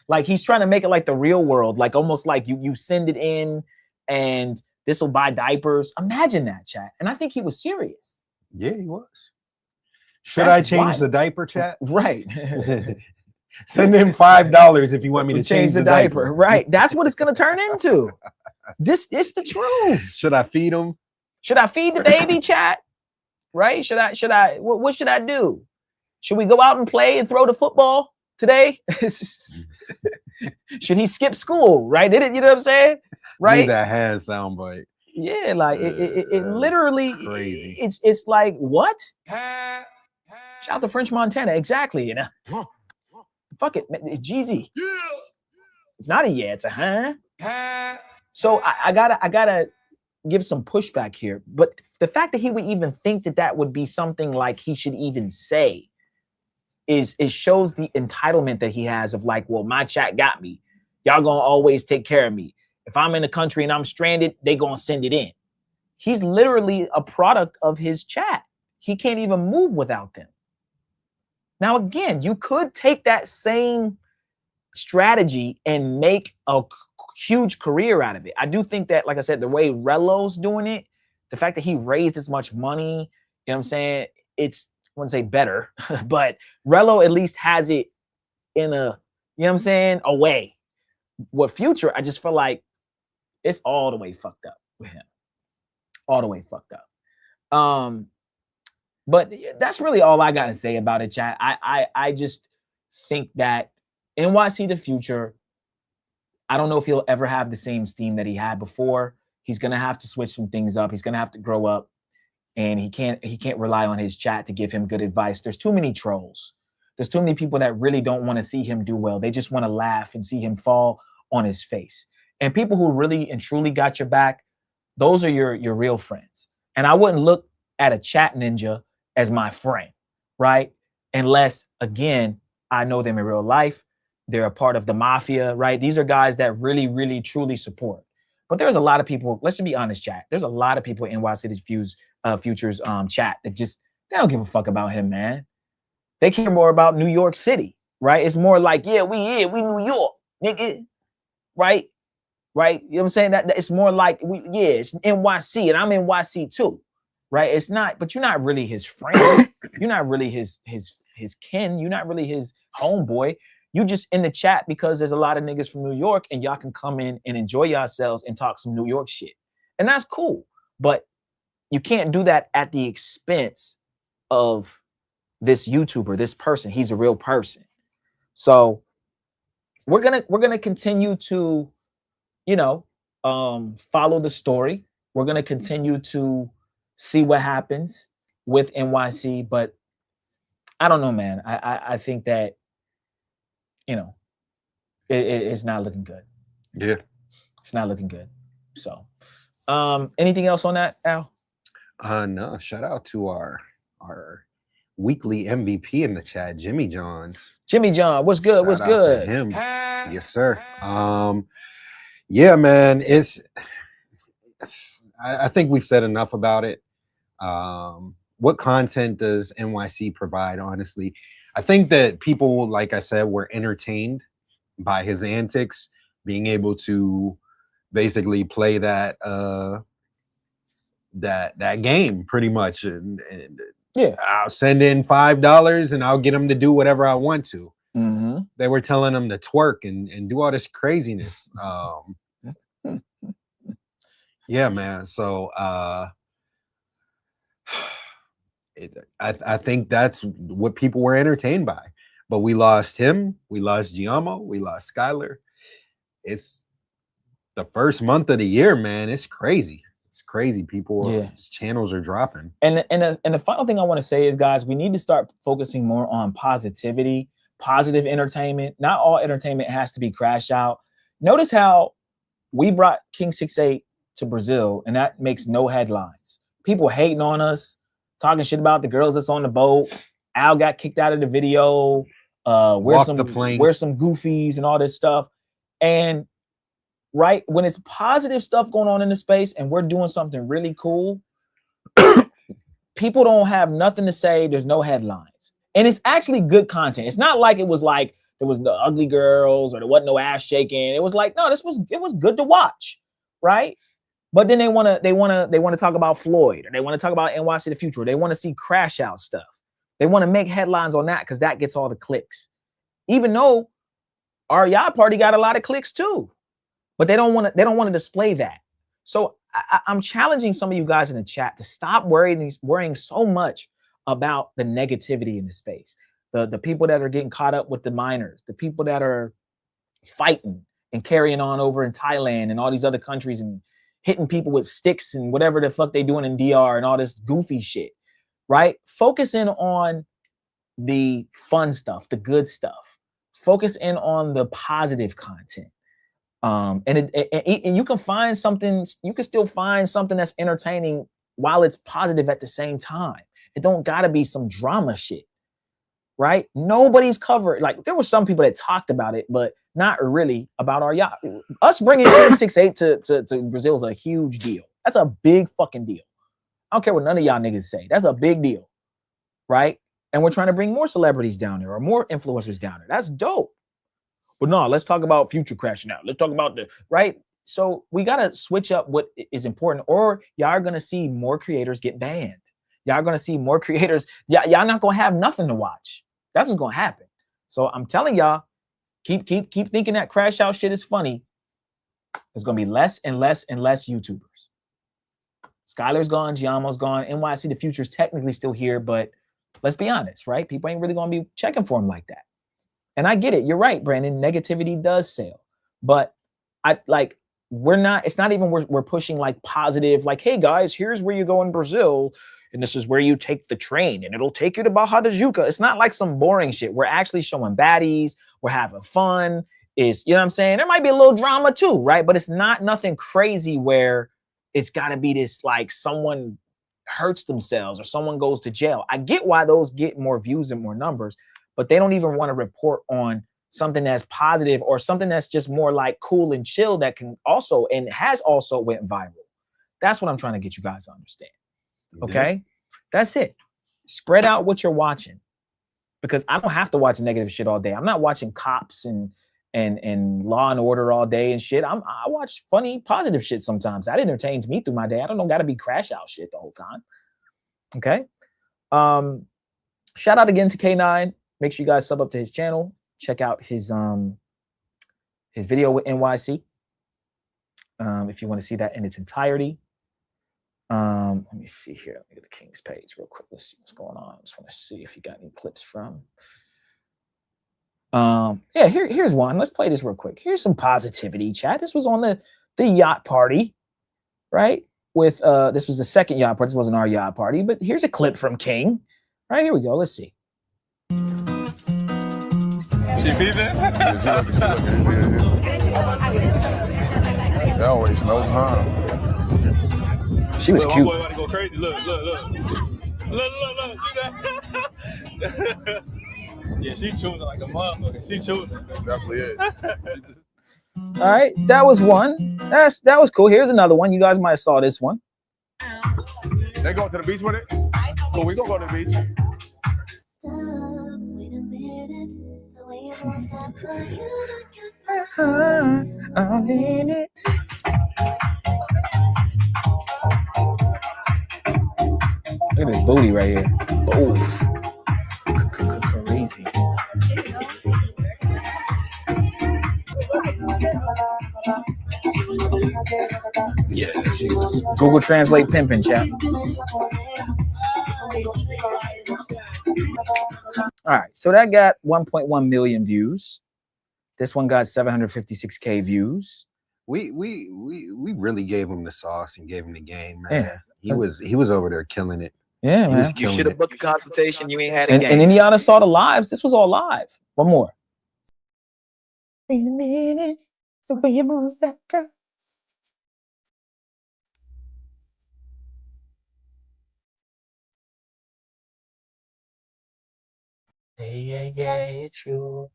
Like he's trying to make it like the real world, like almost like you send it in and this will buy diapers. Imagine that, chat. And I think he was serious. Yeah, he was. Should I change the didiaper, chat? Right. Send him $5 if you want me to change the diaper. Right. That's what it's going to turn into. It's the truth. Should I feed him? Should I feed the baby, chat? Right? What should I do? Should we go out and play and throw the football today? Should he skip school? Right? You know what I'm saying? Right. That has soundbite. Yeah, like it literally crazy. It's like what? Shout out to French Montana. Exactly. Fuck it, it's Jeezy. Yeah. It's not a yeah, it's a huh. So I gotta give some pushback here, but the fact that he would even think that that would be something like he should even say is it shows the entitlement that he has of like, well, my chat got me. Y'all gonna always take care of me. If I'm in the country and I'm stranded, they gonna send it in. He's literally a product of his chat. He can't even move without them. Now, again, you could take that same strategy and make a huge career out of it. I do think that, like I said, the way Relo's doing it, the fact that he raised as much money, you know what I'm saying? It's, I wouldn't say better, but Relo at least has it in a, you know what I'm saying, a way. With Future, I just feel like it's all the way fucked up with him. All the way fucked up. But that's really all I got to say about it, chat. I just think that NYCDaFuture, I don't know if he'll ever have the same steam that he had before. He's gonna have to switch some things up. He's gonna have to grow up, and he can't rely on his chat to give him good advice. There's too many trolls. There's too many people that really don't want to see him do well. They just want to laugh and see him fall on his face. And people who really and truly got your back, those are your real friends. And I wouldn't look at a chat ninja as my friend, right? Unless, again, I know them in real life. They're a part of the mafia, right? These are guys that really, really, truly support. But there's a lot of people, let's just be honest, chat. There's a lot of people in NYCDaFuture's chat that just, they don't give a fuck about him, man. They care more about New York City, right? It's more like, yeah, we New York, nigga, right? Right? You know what I'm saying? That it's more like, it's NYC, and I'm NYC too, right? It's not, but you're not really his friend. You're not really his kin. You're not really his homeboy. You just in the chat because there's a lot of niggas from New York, and y'all can come in and enjoy yourselves and talk some New York shit. And that's cool. But you can't do that at the expense of this YouTuber, this person. He's a real person. So we're gonna continue to, you know, follow the story. We're gonna continue to see what happens with NYC, but I don't know, man. I think that, you know, it's not looking good. Yeah, it's not looking good. So, anything else on that, Al? No. Shout out to our weekly MVP in the chat, Jimmy Johns. Jimmy John, what's good? What's good? To him. Yes, sir. Yeah, man. I think we've said enough about it. What content does NYC provide? Honestly, I think that people, like I said, were entertained by his antics, being able to basically play that game pretty much, and yeah, I'll send in $5 and I'll get him to do whatever I want to. Mm-hmm. They were telling him to twerk and do all this craziness. Yeah, man. So I think that's what people were entertained by. But we lost him. We lost Giamo. We lost Skylar. It's the first month of the year, man. It's crazy. It's crazy. People's channels are dropping. And the final thing I want to say is, guys, we need to start focusing more on positivity, positive entertainment. Not all entertainment has to be crash out. Notice how we brought King 6'8" to Brazil, and that makes no headlines. People hating on us, talking shit about the girls that's on the boat. Al got kicked out of the video. We're some goofies and all this stuff. And right when it's positive stuff going on in the space and we're doing something really cool, people don't have nothing to say. There's no headlines. And it's actually good content. It's not like it was like there was no ugly girls or there wasn't no ass shaking. It was like, no, it was good to watch, right? But then they want to talk about Floyd, or they want to talk about NYCDaFuture. They want to see crash out stuff. They want to make headlines on that because that gets all the clicks. Even though our yacht party got a lot of clicks too, but they don't want to display that. So I'm challenging some of you guys in the chat to stop worrying so much about the negativity in the space. The people that are getting caught up with the minors, the people that are fighting and carrying on over in Thailand and all these other countries and hitting people with sticks and whatever the fuck they doing in DR and all this goofy shit, right? Focus in on the fun stuff, the good stuff. Focus in on the positive content. And you can find something, you can still find something that's entertaining while it's positive at the same time. It don't gotta be some drama shit, right? Nobody's covered. Like there were some people that talked about it, but not really about our yacht. Us bringing 6'8" to Brazil is a huge deal. That's a big fucking deal. I don't care what none of y'all niggas say. That's a big deal, right? And we're trying to bring more celebrities down there or more influencers down there. That's dope. But no, let's talk about Future crashing out. Let's talk about the right. So we gotta switch up what is important, or y'all are gonna see more creators get banned. Y'all are gonna see more creators. Y'all not gonna have nothing to watch. That's what's gonna happen. So I'm telling y'all, keep thinking that crash out shit is funny. There's gonna be less and less and less YouTubers. Skylar's gone, Giamo's gone. NYCDaFuture is technically still here, but let's be honest, right? People ain't really gonna be checking for him like that. And I get it. You're right, Brandon. Negativity does sell, but we're not. It's not even we're pushing like positive. Like, hey guys, here's where you go in Brazil, and this is where you take the train, and it'll take you to Barra da Tijuca. It's not like some boring shit. We're actually showing baddies. We're having fun. Is you know what I'm saying? There might be a little drama too, right? But it's not nothing crazy where it's got to be this like someone hurts themselves or someone goes to jail. I get why those get more views and more numbers, but they don't even want to report on something that's positive or something that's just more like cool and chill that can also and has also went viral. That's what I'm trying to get you guys to understand. Okay, that's it. Spread out what you're watching, because I don't have to watch negative shit all day. I'm not watching cops and Law and Order all day and shit. I watch funny, positive shit sometimes. That entertains me through my day. I don't got to be crash out shit the whole time. Okay. Shout out again to K9. Make sure you guys sub up to his channel. Check out his video with NYC. If you want to see that in its entirety. Let me see here. Let me get the King's page real quick. Let's see what's going on. I just want to see if he got any clips from. Yeah, here's one. Let's play this real quick. Here's some positivity, chat. This was on the yacht party, right? With this was the second yacht party. This wasn't our yacht party, but here's a clip from King. Right, here we go. Let's see. She peeping? That always knows harm. She was cute. My boy about to go crazy. Look. See that? Yeah, she choosing like a motherfucker. She choosing. Definitely is. All right, that was one. That was cool. Here's another one. You guys might have saw this one. They going to the beach with it? Cool, we gonna go to the beach. I'm in it. Look at this booty right here. Oof. Crazy. Yeah, she was. Google Translate pimping, chat. All right, so that got 1.1 million views. This one got 756K views. We really gave him the sauce and gave him the game, man. Yeah. He was over there killing it. Yeah, he man. You should have booked a consultation. You ain't had a game. And then y'all saw the lives. This was all live. One more. Wait a minute, the way you move that girl. Yeah, it's true.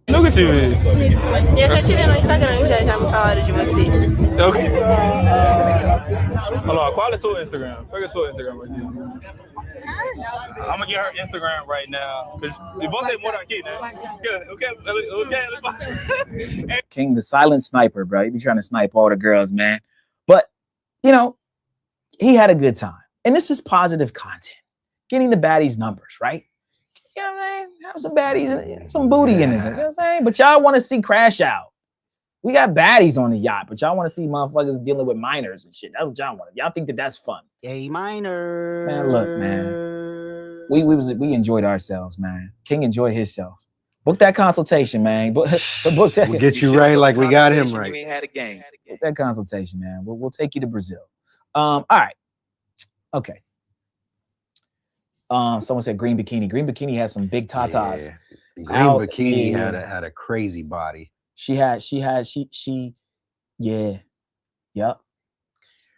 Look at you. Eu já tive no Instagram, já me falaram de você. Ok. Hold on, qual é o seu Instagram? Pega o seu Instagram aqui. I'm gonna get her Instagram right now. E você mora aqui, né? Okay. King, the silent sniper, bro. He be trying to snipe all the girls, man. But, you know, he had a good time. And this is positive content. Getting the baddies numbers, right? You know what I'm saying? Have some baddies, some booty in it. You know what I'm saying? But y'all want to see crash out. We got baddies on the yacht, but y'all want to see motherfuckers dealing with minors and shit. That's what y'all want. Y'all think that that's fun. Yay, minor. Man, look, man. We enjoyed ourselves, man. King enjoyed himself. Book that consultation, man. Book that. We'll get you right like we got him right. You ain't had a game. Book that consultation, man. We'll take you to Brazil. All right. Okay. Someone said green bikini. Green bikini has some big tatas. Yeah. Green bikini had a crazy body. Yep.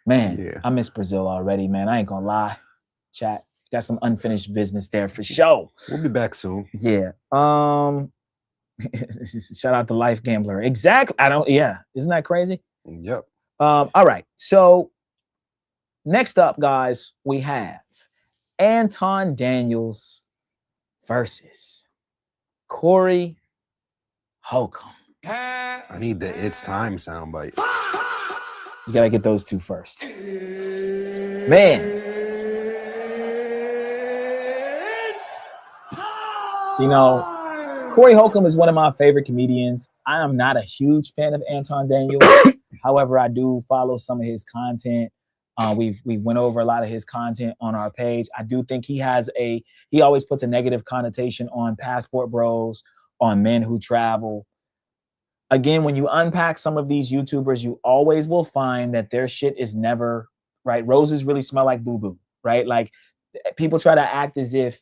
Man, Yeah. I miss Brazil already, man. I ain't gonna lie. Chat. Got some unfinished business there for sure. We'll be back soon. Yeah. Shout out to Life Gambler. Exactly. Isn't that crazy? Yep. All right. So next up, guys, we have Anton Daniels versus Corey Holcomb. I need the "It's Time" soundbite. You gotta get those two first. Man. You know, Corey Holcomb is one of my favorite comedians. I am not a huge fan of Anton Daniels. However, I do follow some of his content. We've went over a lot of his content on our page. I do think he always puts a negative connotation on passport bros, on men who travel. Again, when you unpack some of these YouTubers, you always will find that their shit is never right. Roses really smell like boo-boo, right? Like people try to act as if,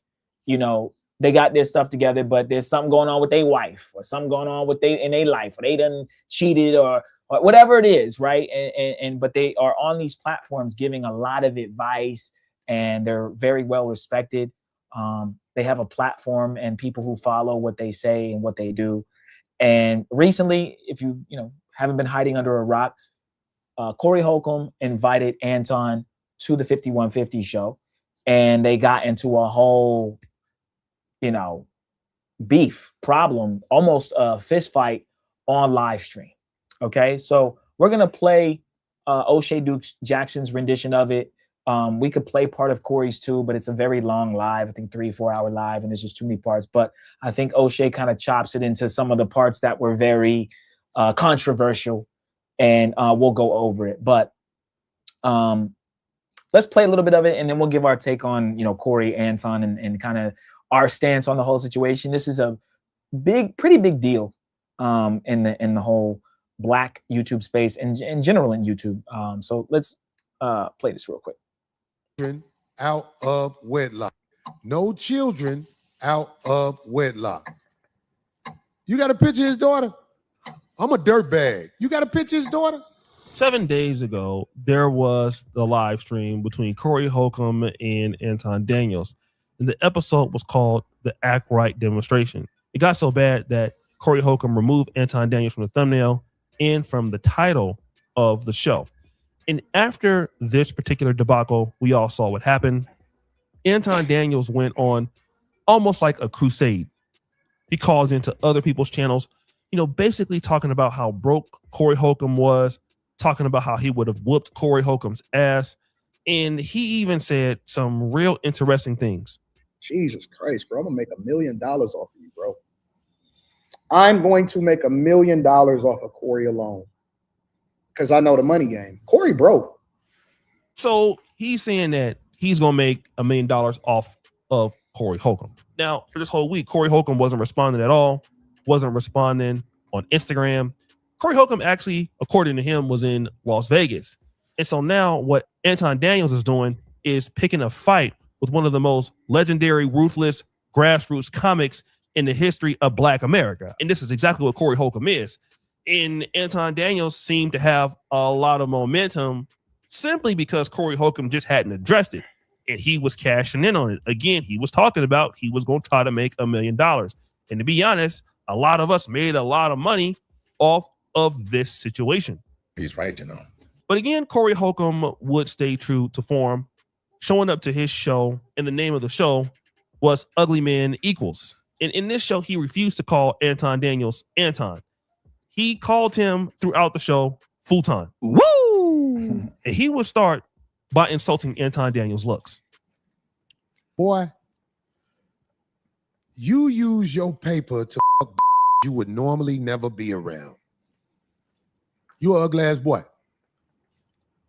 they got their stuff together, but there's something going on with their wife or something going on with in their life, or they done cheated or whatever it is, right? But they are on these platforms giving a lot of advice, and they're very well respected. They have a platform and people who follow what they say and what they do. And recently, if you haven't been hiding under a rock, Corey Holcomb invited Anton to the 5150 show, and they got into a whole beef problem, almost a fist fight on live stream. Okay, so we're gonna play O'Shea Dukes Jackson's rendition of it. We could play part of Corey's too, but it's a very long live, I think 3-4 hour live, and there's just too many parts. But I think O'Shea kind of chops it into some of the parts that were very controversial, and we'll go over it. But let's play a little bit of it, and then we'll give our take on Corey, Anton, and kind of our stance on the whole situation. This is a pretty big deal in the whole Black YouTube space and in general in YouTube. So let's play this real quick. Out of wedlock. No children out of wedlock. You got a picture of his daughter? I'm a dirtbag. You got a picture of his daughter? 7 days ago, there was the live stream between Corey Holcomb and Anton Daniels. And the episode was called the Act Right Demonstration. It got so bad that Corey Holcomb removed Anton Daniels from the thumbnail and from the title of the show. And after this particular debacle, we all saw what happened. Anton Daniels went on almost like a crusade. He calls into other people's channels, basically talking about how broke Corey Holcomb was, talking about how he would have whooped Corey Holcomb's ass. And he even said some real interesting things. Jesus Christ, bro. I'm going to make $1 million off of you, bro. I'm going to make $1 million off of Corey alone because I know the money game. Corey broke. So he's saying that he's going to make $1 million off of Corey Holcomb. Now, for this whole week, Corey Holcomb wasn't responding at all, wasn't responding on Instagram. Corey Holcomb actually, according to him, was in Las Vegas. And so now what Anton Daniels is doing is picking a fight with one of the most legendary, ruthless, grassroots comics in the history of Black America. And this is exactly what Corey Holcomb is. And Anton Daniels seemed to have a lot of momentum simply because Corey Holcomb just hadn't addressed it. And he was cashing in on it. Again, he was talking about he was going to try to make $1 million. And to be honest, a lot of us made a lot of money off of this situation. He's right, But again, Corey Holcomb would stay true to form, showing up to his show, and the name of the show was Ugly Men Equals. And in this show, he refused to call Anton Daniels Anton. He called him throughout the show full-time. Woo! And he would start by insulting Anton Daniels' looks. Boy, you use your paper to fuck you would normally never be around. You an ugly ass boy.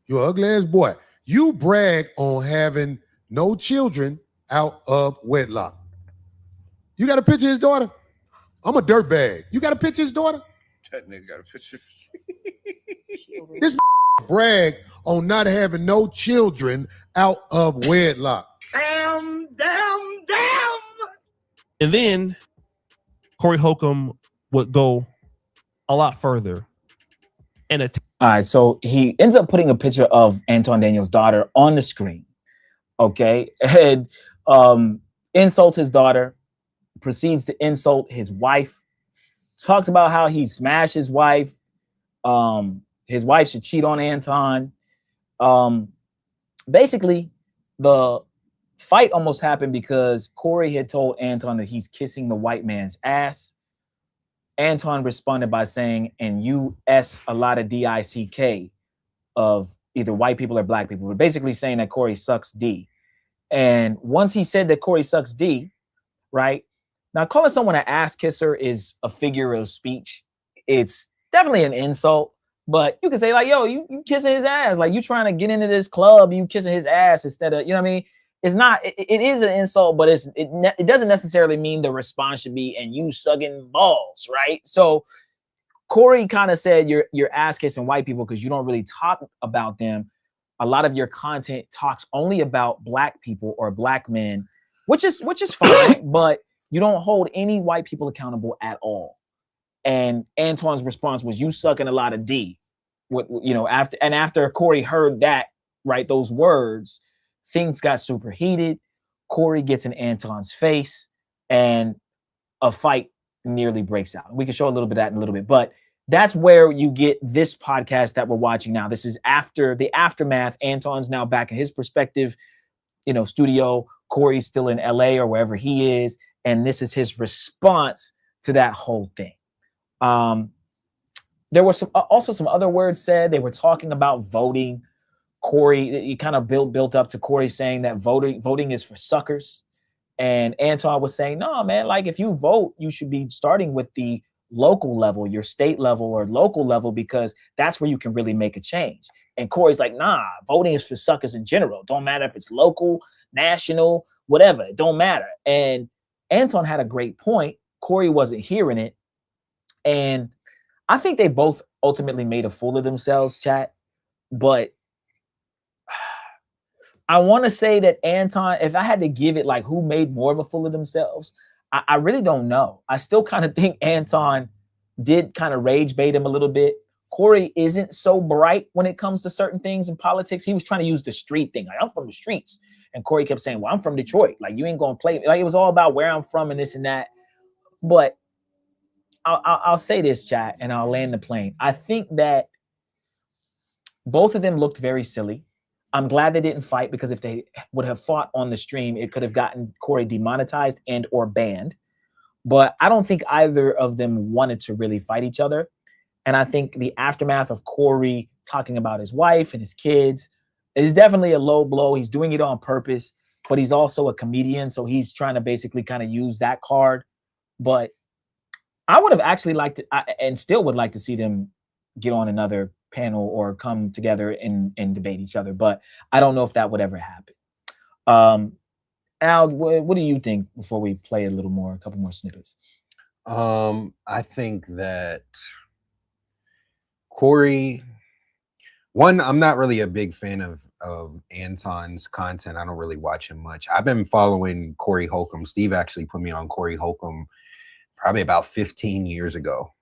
You an ugly ass boy. You brag on having no children out of wedlock. You got a picture of his daughter? I'm a dirtbag. You got a picture of his daughter? That nigga got a picture. This brag on not having no children out of wedlock. Damn. And then Corey Holcomb would go a lot further. And all right, so he ends up putting a picture of Anton Daniels' daughter on the screen. Okay, and insults his daughter, proceeds to insult his wife, talks about how he smashed his wife. His wife should cheat on Anton. Basically, the fight almost happened because Corey had told Anton that he's kissing the white man's ass. Anton responded by saying, and you S a lot of DICK of either white people or black people. But basically saying that Corey sucks D. And once he said that Corey sucks D, right? Now, calling someone an ass kisser is a figure of speech. It's definitely an insult, but you can say like, yo, you kissing his ass. Like you trying to get into this club, you kissing his ass instead of, you know what I mean? It's not, it is an insult, but it doesn't necessarily mean the response should be, and you sucking balls, right? So Corey kind of said you're ass kissing white people because you don't really talk about them. A lot of your content talks only about black people or black men, which is fine, but you don't hold any white people accountable at all. And Anton's response was, you sucking a lot of D. After Corey heard that, right, those words, things got super heated. Corey gets in Anton's face and a fight nearly breaks out. We can show a little bit of that in a little bit, but that's where you get this podcast that we're watching now. This is after the aftermath. Anton's now back in his perspective, studio. Corey's still in LA or wherever he is. And this is his response to that whole thing. There were also some other words said. They were talking about voting. Corey, you kind of built up to Corey saying that voting is for suckers. And Anton was saying, no, man, like if you vote, you should be starting with the local level, your state level or local level, because that's where you can really make a change. And Corey's like, nah, voting is for suckers in general. Don't matter if it's local, national, whatever. It don't matter. And Anton had a great point. Corey wasn't hearing it. And I think they both ultimately made a fool of themselves, chat. But I want to say that Anton, if I had to give it like who made more of a fool of themselves, I really don't know. I still kind of think Anton did kind of rage bait him a little bit. Corey isn't so bright when it comes to certain things in politics. He was trying to use the street thing. Like, I'm from the streets. And Corey kept saying, well, I'm from Detroit. Like, you ain't going to play me. Like, it was all about where I'm from and this and that. But I'll say this, chat, and I'll land the plane. I think that both of them looked very silly. I'm glad they didn't fight, because if they would have fought on the stream, it could have gotten Corey demonetized and or banned. But I don't think either of them wanted to really fight each other. And I think the aftermath of Corey talking about his wife and his kids is definitely a low blow. He's doing it on purpose, but he's also a comedian. So he's trying to basically kind of use that card. But I would have actually liked to, and still would like to see them get on another panel or come together and debate each other. But I don't know if that would ever happen. Al, what do you think before we play a little more, a couple more snippets? I think that Corey, one, I'm not really a big fan of Anton's content. I don't really watch him much. I've been following Corey Holcomb. Steve actually put me on Corey Holcomb probably about 15 years ago.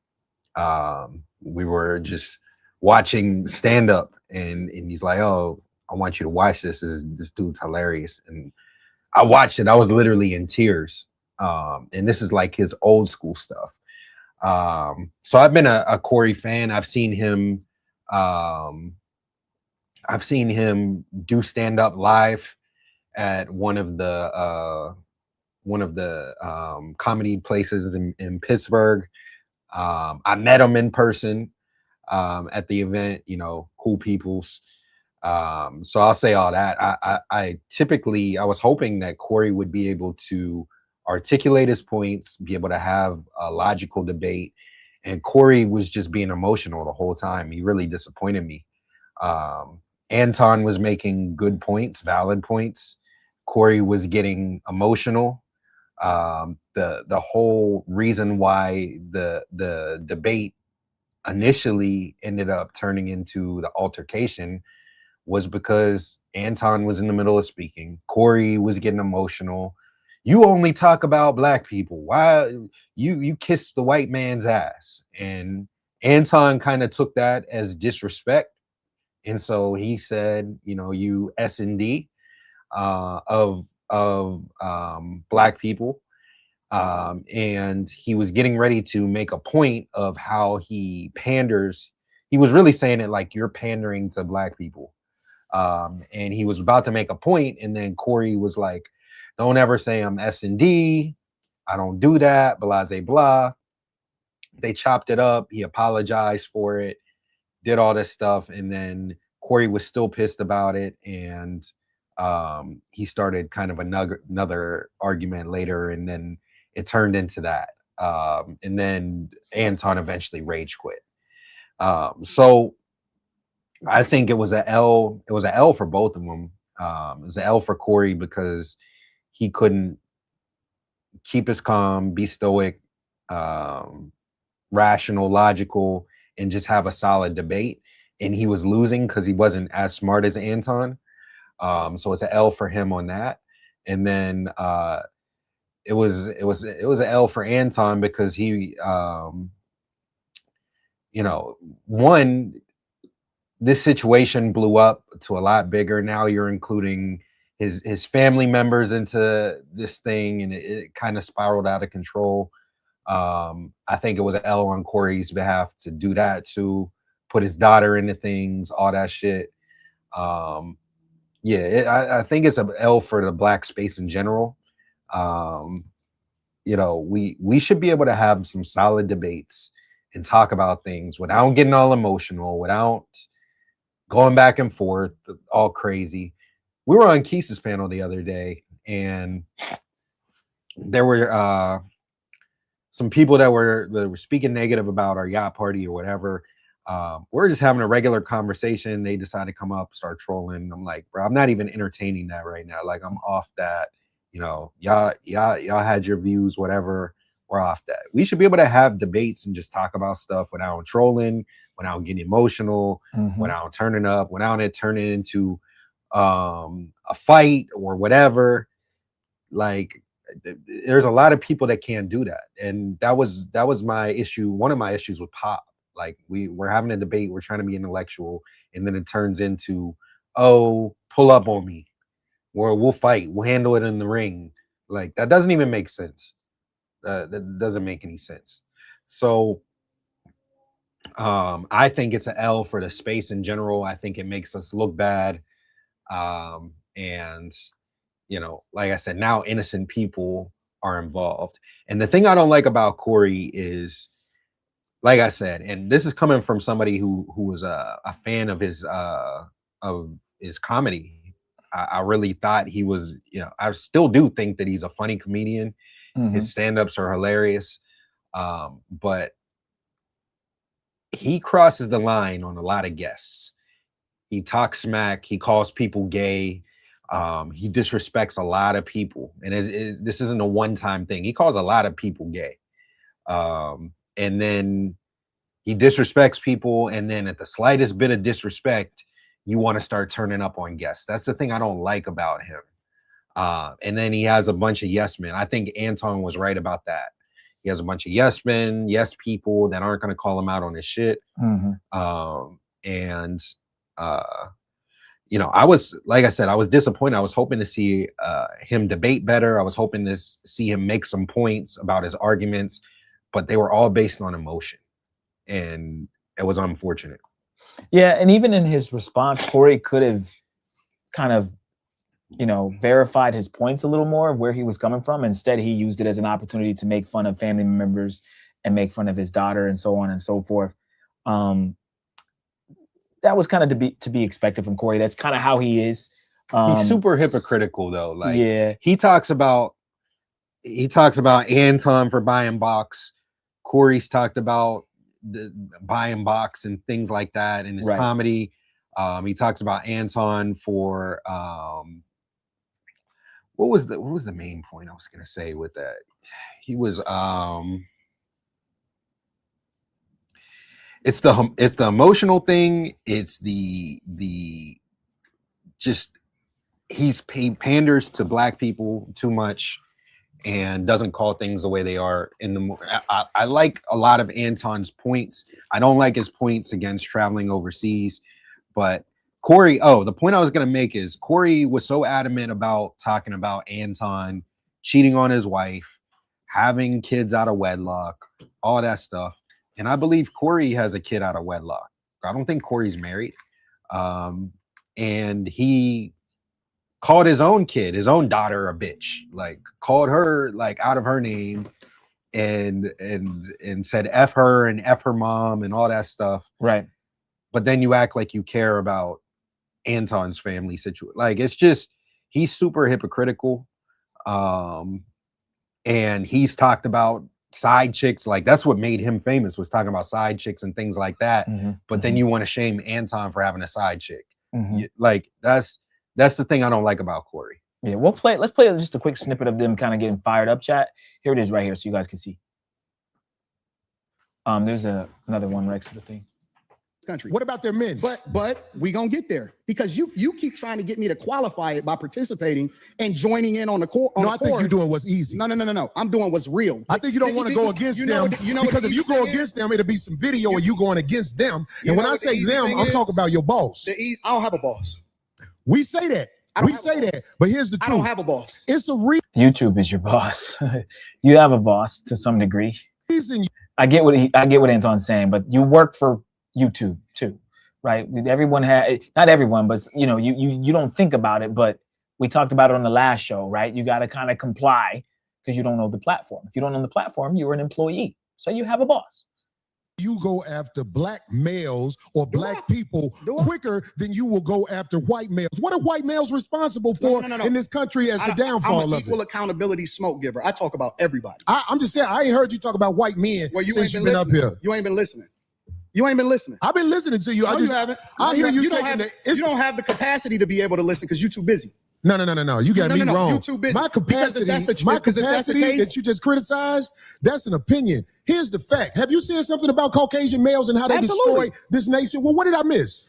We were just watching stand up and he's like, oh, I want you to watch this. This dude's hilarious. And I watched it. I was literally in tears. And this is like his old school stuff. So I've been a Corey fan. I've seen him do stand up live at one of the comedy places in Pittsburgh. I met him in person at the event, cool peoples. So I'll say all that. I was hoping that Corey would be able to articulate his points, be able to have a logical debate. And Corey was just being emotional the whole time. He really disappointed me. Anton was making good points, valid points. Corey was getting emotional. The whole reason why the debate initially ended up turning into the altercation was because Anton was in the middle of speaking. Corey was getting emotional. You only talk about black people. Why you kiss the white man's ass? And Anton kind of took that as disrespect. And so he said, you know, you S&D of black people. And he was getting ready to make a point of how he panders. He was really saying it like, you're pandering to black people. And he was about to make a point, and then Corey was like, don't ever say I'm S&D. I don't do that, blah, blah, blah. They chopped it up. He apologized for it, did all this stuff, and then Corey was still pissed about it, and he started kind of another argument later, and then it turned into that. And then Anton eventually rage quit. So I think it was an L. It was an L for both of them. It was an L for Corey because he couldn't keep his calm, be stoic, rational, logical, and just have a solid debate. And he was losing because he wasn't as smart as Anton. So it's an L for him on that. And then it was an L for Anton because he, you know, one, this situation blew up to a lot bigger. Now you're including his family members into this thing, and it kind of spiraled out of control. I think it was an L on Corey's behalf to do that, to put his daughter into things, all that shit. I think it's an L for the black space in general. You know, we should be able to have some solid debates and talk about things without getting all emotional, without going back and forth, all crazy. We were on Keith's panel the other day, and there were some people that were speaking negative about our yacht party or whatever. We're just having a regular conversation. They decided to come up, start trolling. I'm like, bro, I'm not even entertaining that right now. Like, I'm off that. You know, y'all had your views, whatever. We're off that. We should be able to have debates and just talk about stuff without trolling, without getting emotional, without turning up, without it turning into a fight or whatever. Like, there's a lot of people that can't do that, and that was my issue. One of my issues with Pop. Like, we're having a debate, we're trying to be intellectual, and then it turns into, oh, pull up on me, or we'll fight, we'll handle it in the ring. Like, that doesn't even make sense. That doesn't make any sense. So I think it's an L for the space in general. I think it makes us look bad. And, you know, like I said, now innocent people are involved. And the thing I don't like about Corey is, like I said, and this is coming from somebody who was a fan of his comedy. I really thought he was, you know, I still do think that he's a funny comedian. His stand-ups are hilarious. But he crosses the line on a lot of guests. He talks smack. He calls people gay. He disrespects a lot of people. And this isn't a one-time thing. He calls a lot of people gay. And then he disrespects people. And then at the slightest bit of disrespect, you want to start turning up on guests. That's the thing I don't like about him. And then he has a bunch of yes men. I think Anton was right about that. He has a bunch of yes men, yes people that aren't going to call him out on his shit. You know, I was, like I said, I was disappointed. I was hoping to see him debate better. I was hoping to see him make some points about his arguments, but they were all based on emotion, and it was unfortunate. Yeah, and even in his response, Corey could have kind of, you know, verified his points a little more of where he was coming from. Instead, he used it as an opportunity to make fun of family members and make fun of his daughter and so on and so forth. That was kind of to be expected from Corey. That's kind of how he is. He's super hypocritical though. Like, yeah, he talks about Anton for buying box. Corey's talked about the buying box and things like that in his comedy. He talks about Anton for what was the main point I was gonna say with that? He was it's the emotional thing. It's the just he panders to black people too much and doesn't call things the way they are. I like a lot of Anton's points. I don't like his points against traveling overseas, but Corey, the point I was going to make is Corey was so adamant about talking about Anton cheating on his wife, having kids out of wedlock, all that stuff. And I believe Corey has a kid out of wedlock. I don't think Corey's married. And he called his own kid, his own daughter, a bitch, like called her like out of her name and said F her and F her mom and all that stuff. Right. But then you act like you care about Anton's family situation. Like, it's just, he's super hypocritical. And he's talked about side chicks. Like, that's what made him famous, was talking about side chicks and things like that. But then you want to shame Anton for having a side chick. Like, that's the thing I don't like about Corey. Yeah, let's play just a quick snippet of them kind of getting fired up, chat. Here it is right here so you guys can see. There's another one next to the thing. Country. What about their men? But we gonna get there, because you keep trying to get me to qualify it by participating and joining in on the court. No, I think you're doing what's easy. No. I'm doing what's real. I think you don't want to go against them, because if you go against them, it'll be some video of you going against them. And when I say them, I'm talking about your boss. I don't have a boss. We say that. We say that. But here's the truth. I don't have a boss. It's a real. YouTube is your boss. You have a boss to some degree. Reason I get what Anton's saying, but you work for YouTube too, right? Everyone not everyone, but you don't think about it, but we talked about it on the last show, right? You got to kind of comply because you don't know the platform. If you don't know the platform, you're an employee, so you have a boss. You go after black males or black people quicker than you will go after white males. What are white males responsible for in this country as the downfall I'm an of equal it? accountability smoke giver. I talk about everybody. I'm just saying, I ain't heard you talk about white men since you've been up here. You ain't been listening. You ain't been listening. I've been listening to you. No, you haven't. I hear you you taking don't have the capacity to be able to listen because you're too busy. No. You got me wrong. You're too busy. My capacity that you just criticized, that's an opinion. Here's the fact. Have you seen something about Caucasian males and how they destroy this nation? Well, what did I miss?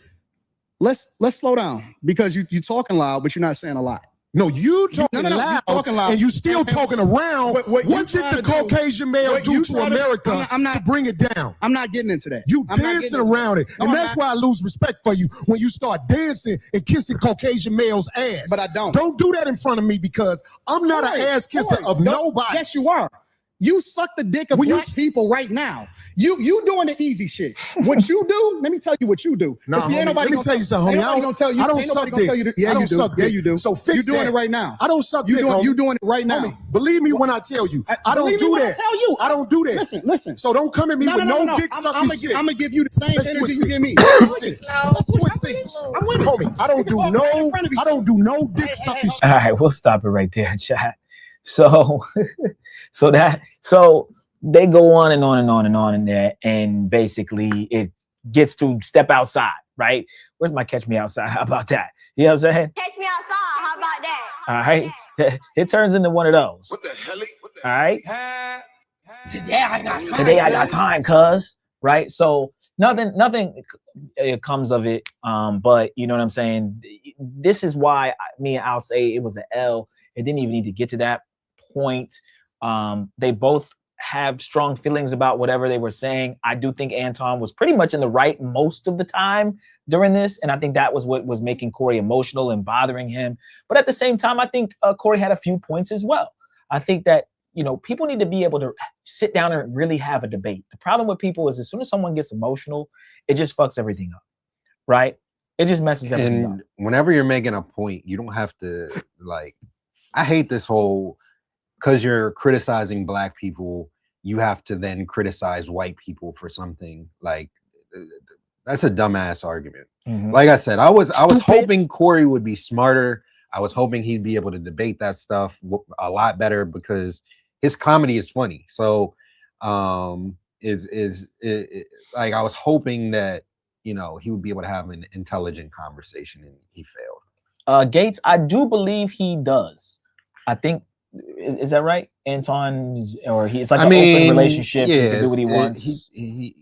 Let's slow down, because you're talking loud, but you're not saying a lot. No, you talking loud, and you still talking around. What did the Caucasian male do to America to bring it down? I'm not getting into that. You dancing around it, and that's why I lose respect for you when you start dancing and kissing Caucasian males' ass. But I don't. Don't do that in front of me, because I'm not an ass kisser of nobody. Yes, you are. You suck the dick of black people right now. You doing the easy shit. What you do? Let me tell you what you do. No, let me tell you something, homie. I don't suck dick. Yeah, you do. Yeah, you do. So fix you doing that. it right now. I don't suck dick. You doing it right now. Homie, believe me when I tell you. I don't do that. I don't do that. Listen. So don't come at me with no dick sucking shit. I'm gonna give you the same energy you give me. Switch seats. I'm with it. Homie, I don't do no dick sucking shit. All right, we'll stop it right there, chat. So they go on and on and on and on in there, and basically it gets to step outside, right? Where's my catch me outside? How about that? You know what I'm saying? Catch me outside. How about that? All right. It turns into one of those. What the hell? All right. Today I got time. Today I got time, cuz. Right. So nothing comes of it. But you know what I'm saying? This is why me and Al say it was an L. It didn't even need to get to that point. They both have strong feelings about whatever they were saying. I do think Anton was pretty much in the right most of the time during this, and I think that was what was making Corey emotional and bothering him. But at the same time, I think Corey had a few points as well. I think that, you know, people need to be able to sit down and really have a debate. The problem with people is as soon as someone gets emotional, it just fucks everything up, right? It just messes everything up. And whenever you're making a point, you don't have to, like, I hate this whole, because you're criticizing black people, you have to then criticize white people for something. Like, that's a dumbass argument. Like I said, I was hoping Corey would be smarter. I was hoping he'd be able to debate that stuff a lot better, because his comedy is funny. So like, I was hoping that, you know, he would be able to have an intelligent conversation, and he failed. Gates, I do believe he does. I think is that right? Anton, or he's like an open relationship. He can do what he wants. He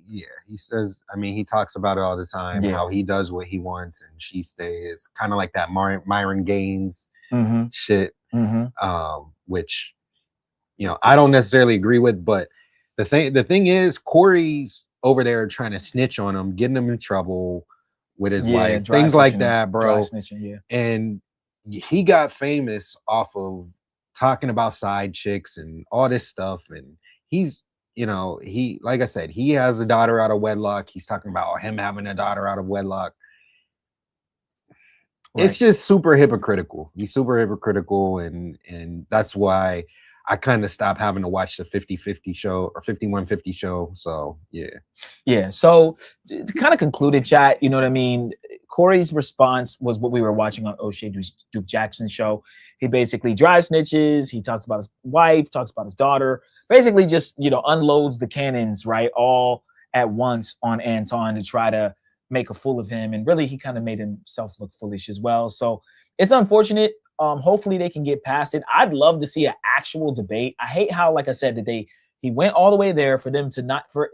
says. I mean, he talks about it all the time. Yeah. How he does what he wants, and she stays. Kind of like that Myron Gaines Mhm. shit. Mhm. Which, I don't necessarily agree with. But the thing is, Corey's over there trying to snitch on him, getting him in trouble with his wife, dry things like snitching, that, bro. dry snitching, yeah. And he got famous off of talking about side chicks and all this stuff. And he's, he, like I said, he has a daughter out of wedlock. He's talking about him having a daughter out of wedlock. Right. It's just super hypocritical. He's super hypocritical. And that's why I kind of stopped having to watch the 50-50 show or 5150 show. So, yeah. Yeah. So to kind of conclude it, chat, you know what I mean? Corey's response was what we were watching on O'Shea Duke Jackson's show. He basically dry snitches. He talks about his wife, talks about his daughter, basically just, unloads the cannons, right? All at once on Anton to try to make a fool of him. And really, he kind of made himself look foolish as well. So it's unfortunate. Hopefully they can get past it. I'd love to see an actual debate. I hate how, like I said, that he went all the way there for them to not for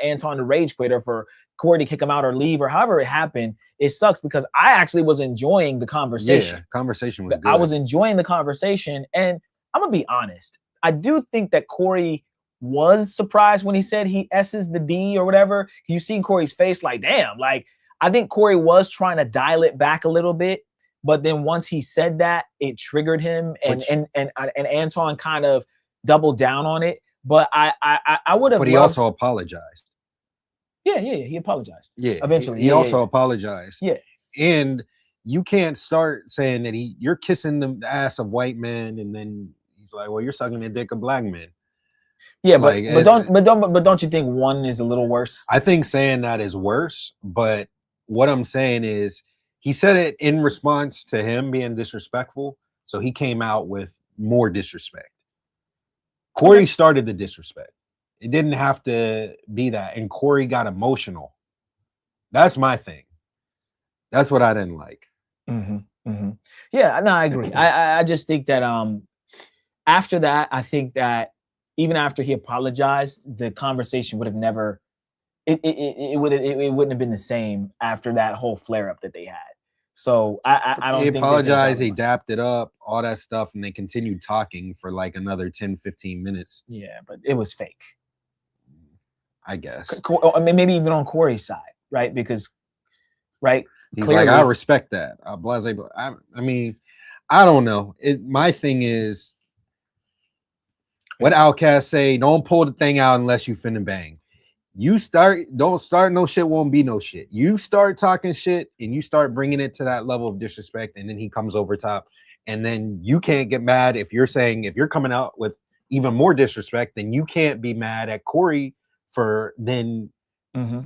Anton to rage quit or for Corey to kick him out or leave or however it happened. It sucks because I actually was enjoying the conversation. Yeah, conversation was good. I was enjoying the conversation, and I'm gonna be honest. I do think that Corey was surprised when he said he S's the D or whatever. You seen Corey's face, like, damn. Like, I think Corey was trying to dial it back a little bit. But then once he said that, it triggered him, and Anton kind of doubled down on it. But I would have. But he also apologized. Yeah, he apologized. Yeah, eventually. He also apologized. Yeah, and you can't start saying that you're kissing the ass of white men, and then he's like, well, you're sucking the dick of black men. Yeah, but don't you think one is a little worse? I think saying that is worse. But what I'm saying is, he said it in response to him being disrespectful, so he came out with more disrespect. Corey started the disrespect. It didn't have to be that, and Corey got emotional. That's my thing. That's what I didn't like. Yeah, no, I agree. I just think that after that, I think that even after he apologized, the conversation would have never. It wouldn't have been the same after that whole flare up that they had. So I don't. He think apologized. He dapped it up, all that stuff, and they continued talking for like another 10-15 minutes. Yeah, but it was fake, I guess. I mean, maybe even on Corey's side, right? Because, right, he's clearly, like, I respect that. I mean, I don't know. My thing is, what Outkast say? Don't pull the thing out unless you finna bang. Don't start no shit, won't be no shit. You start talking shit and you start bringing it to that level of disrespect, and then he comes over top, and then you can't get mad if you're coming out with even more disrespect, then you can't be mad at Corey for then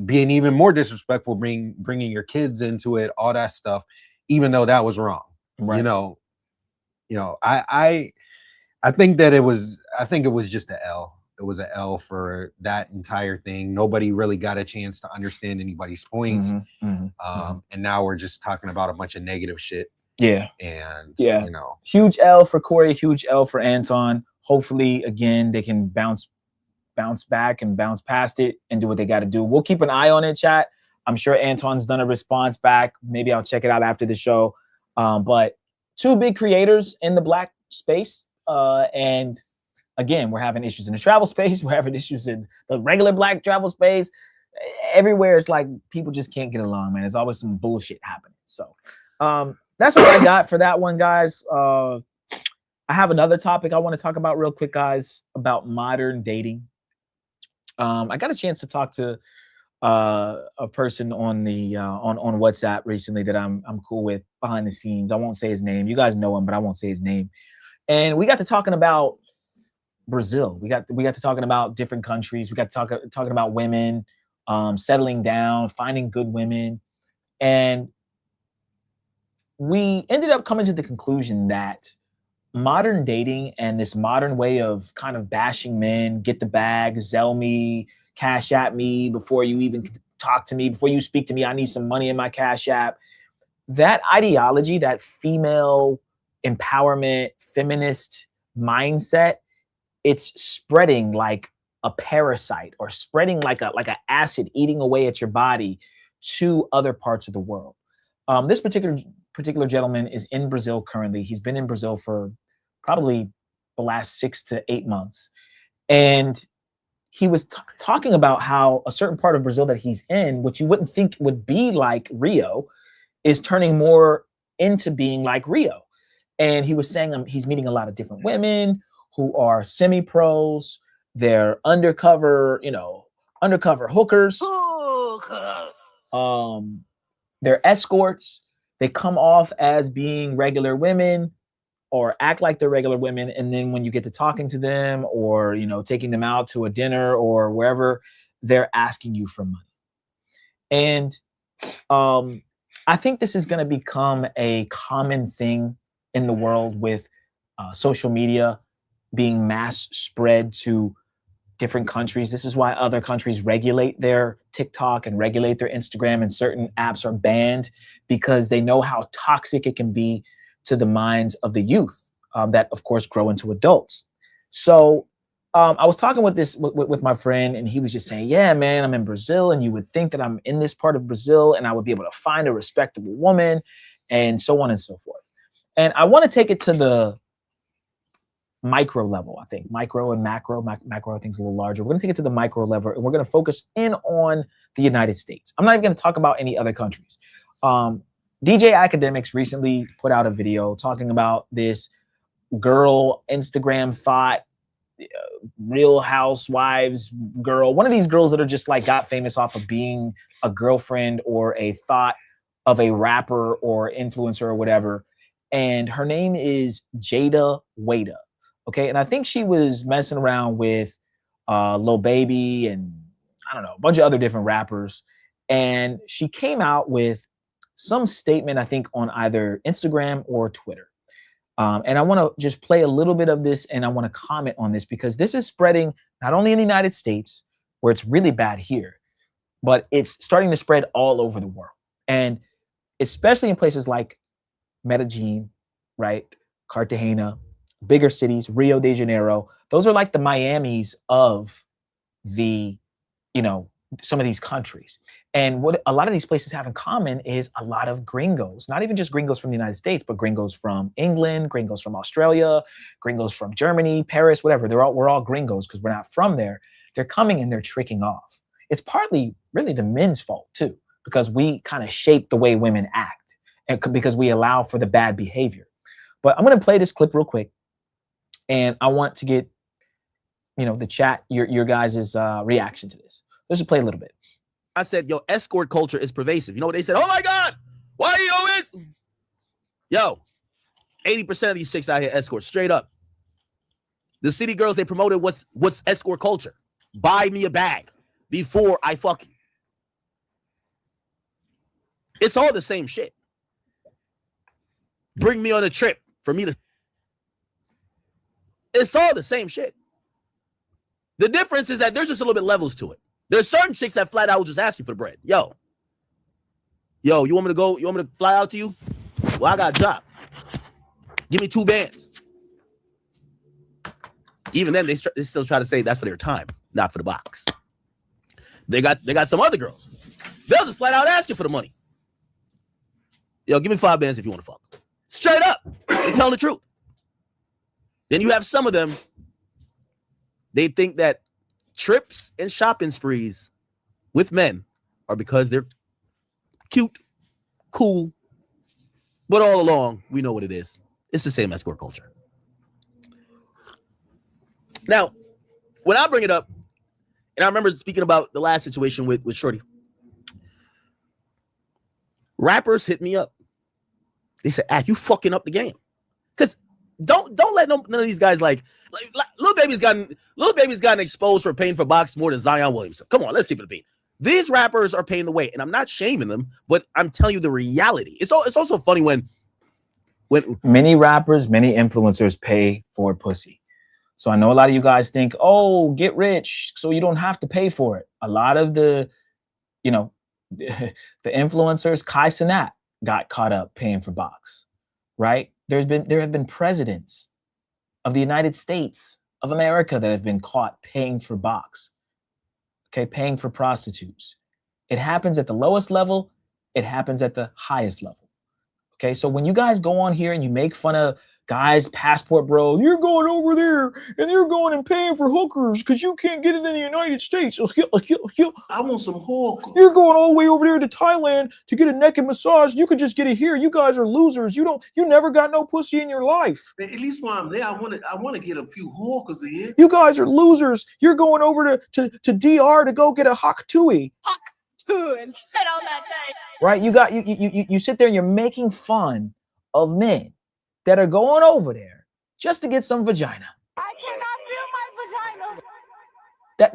being even more disrespectful, bringing your kids into it, all that stuff, even though that was wrong. Right. I think that it was just an L. It was an L for that entire thing. Nobody really got a chance to understand anybody's points. And now we're just talking about a bunch of negative shit. Yeah. And, huge L for Corey, huge L for Anton. Hopefully, again, they can bounce back and bounce past it and do what they got to do. We'll keep an eye on it, chat. I'm sure Anton's done a response back. Maybe I'll check it out after the show. But two big creators in the Black space. And again, we're having issues in the travel space. We're having issues in the regular Black travel space. Everywhere, it's like people just can't get along, man. There's always some bullshit happening. So that's what I got for that one, guys. I have another topic I want to talk about real quick, guys, about modern dating. I got a chance to talk to a person on the on WhatsApp recently that I'm cool with behind the scenes. I won't say his name. You guys know him, but I won't say his name. And we got to talking about Brazil. We got to talking about different countries. We got to talking about women, settling down, finding good women. And we ended up coming to the conclusion that modern dating and this modern way of kind of bashing men, get the bag, Zelle me, Cash App me before you even talk to me, before you speak to me, I need some money in my Cash App. That ideology, that female empowerment, feminist mindset, it's spreading like a parasite or spreading like a acid eating away at your body to other parts of the world. This particular gentleman is in Brazil currently. He's been in Brazil for probably the last 6 to 8 months. And he was talking about how a certain part of Brazil that he's in, which you wouldn't think would be like Rio, is turning more into being like Rio. And he was saying he's meeting a lot of different women who are semi-pros. They're undercover, undercover hookers. They're escorts. They come off as being regular women or act like they're regular women. And then when you get to talking to them or, taking them out to a dinner or wherever, they're asking you for money. And I think this is going to become a common thing in the world with social media being mass spread to different countries. This is why other countries regulate their TikTok and regulate their Instagram, and certain apps are banned because they know how toxic it can be to the minds of the youth that, of course, grow into adults. So I was talking with my friend, and he was just saying, yeah, man, I'm in Brazil, and you would think that I'm in this part of Brazil and I would be able to find a respectable woman and so on and so forth. And I want to take it to the micro level. I think micro and macro I think is a little larger. We're going to take it to the micro level, and we're going to focus in on the United States. I'm not even going to talk about any other countries. DJ Academics recently put out a video talking about this girl Instagram thought, Real Housewives girl, one of these girls that are just like got famous off of being a girlfriend or a thought of a rapper or influencer or whatever. And her name is Jada Wada. Okay. And I think she was messing around with Lil Baby and I don't know, a bunch of other different rappers. And she came out with some statement, I think, on either Instagram or Twitter. And I want to just play a little bit of this, and I want to comment on this because this is spreading not only in the United States, where it's really bad here, but it's starting to spread all over the world. And especially in places like Medellin, right? Cartagena, bigger cities, Rio de Janeiro. Those are like the Miamis of the, some of these countries. And what a lot of these places have in common is a lot of gringos, not even just gringos from the United States, but gringos from England, gringos from Australia, gringos from Germany, Paris, whatever. We're all gringos because we're not from there. They're coming and they're tricking off. It's partly really the men's fault too, because we kind of shape the way women act and because we allow for the bad behavior. But I'm going to play this clip real quick. And I want to get, the chat, your guys' reaction to this. Let's just play a little bit. I said, yo, escort culture is pervasive. You know what they said? Oh my God, why are you always? Yo, 80% of these chicks out here escorts, straight up. The city girls, they promoted what's escort culture. Buy me a bag before I fuck you. It's all the same shit. Bring me on a trip for me to. It's all the same shit. The difference is that there's just a little bit levels to it. There's certain chicks that flat out will just ask you for the bread. Yo, you want me to go? You want me to fly out to you? Well, I got a job. Give me 2 bands. Even then, they still try to say that's for their time, not for the box. They got some other girls. They'll just flat out ask you for the money. Yo, give me 5 bands if you want to fuck. Straight up. They're telling the truth. Then you have some of them, they think that trips and shopping sprees with men are because they're cute, cool, but all along, we know what it is. It's the same escort culture. Now, when I bring it up, and I remember speaking about the last situation with Shorty, rappers hit me up. They said, you fucking up the game. Because don't let none of these guys like Lil Baby's gotten exposed for paying for box more than Zion Williamson. Come on, let's keep it a beat. These rappers are paying the way, and I'm not shaming them, but I'm telling you the reality. It's also funny when many rappers, many influencers pay for pussy. So I know a lot of you guys think, oh, get rich so you don't have to pay for it. A lot of the influencers, Kai Cenat got caught up paying for box, right? there have been presidents of the United States of America that have been caught paying for box, okay, paying for prostitutes. It happens at the lowest level. It happens at the highest level. Okay, so when you guys go on here and you make fun of guys, passport bro, you're going over there and you're going and paying for hookers because you can't get it in the United States. I want some hookers. You're going all the way over there to Thailand to get a naked massage. You could just get it here. You guys are losers. You never got no pussy in your life. Man, at least while I'm there, I want to get a few hookers in. You guys are losers. You're going over to DR to go get a hak tui. And spit on that thing. Right? You sit there and you're making fun of men that are going over there just to get some vagina. I cannot feel my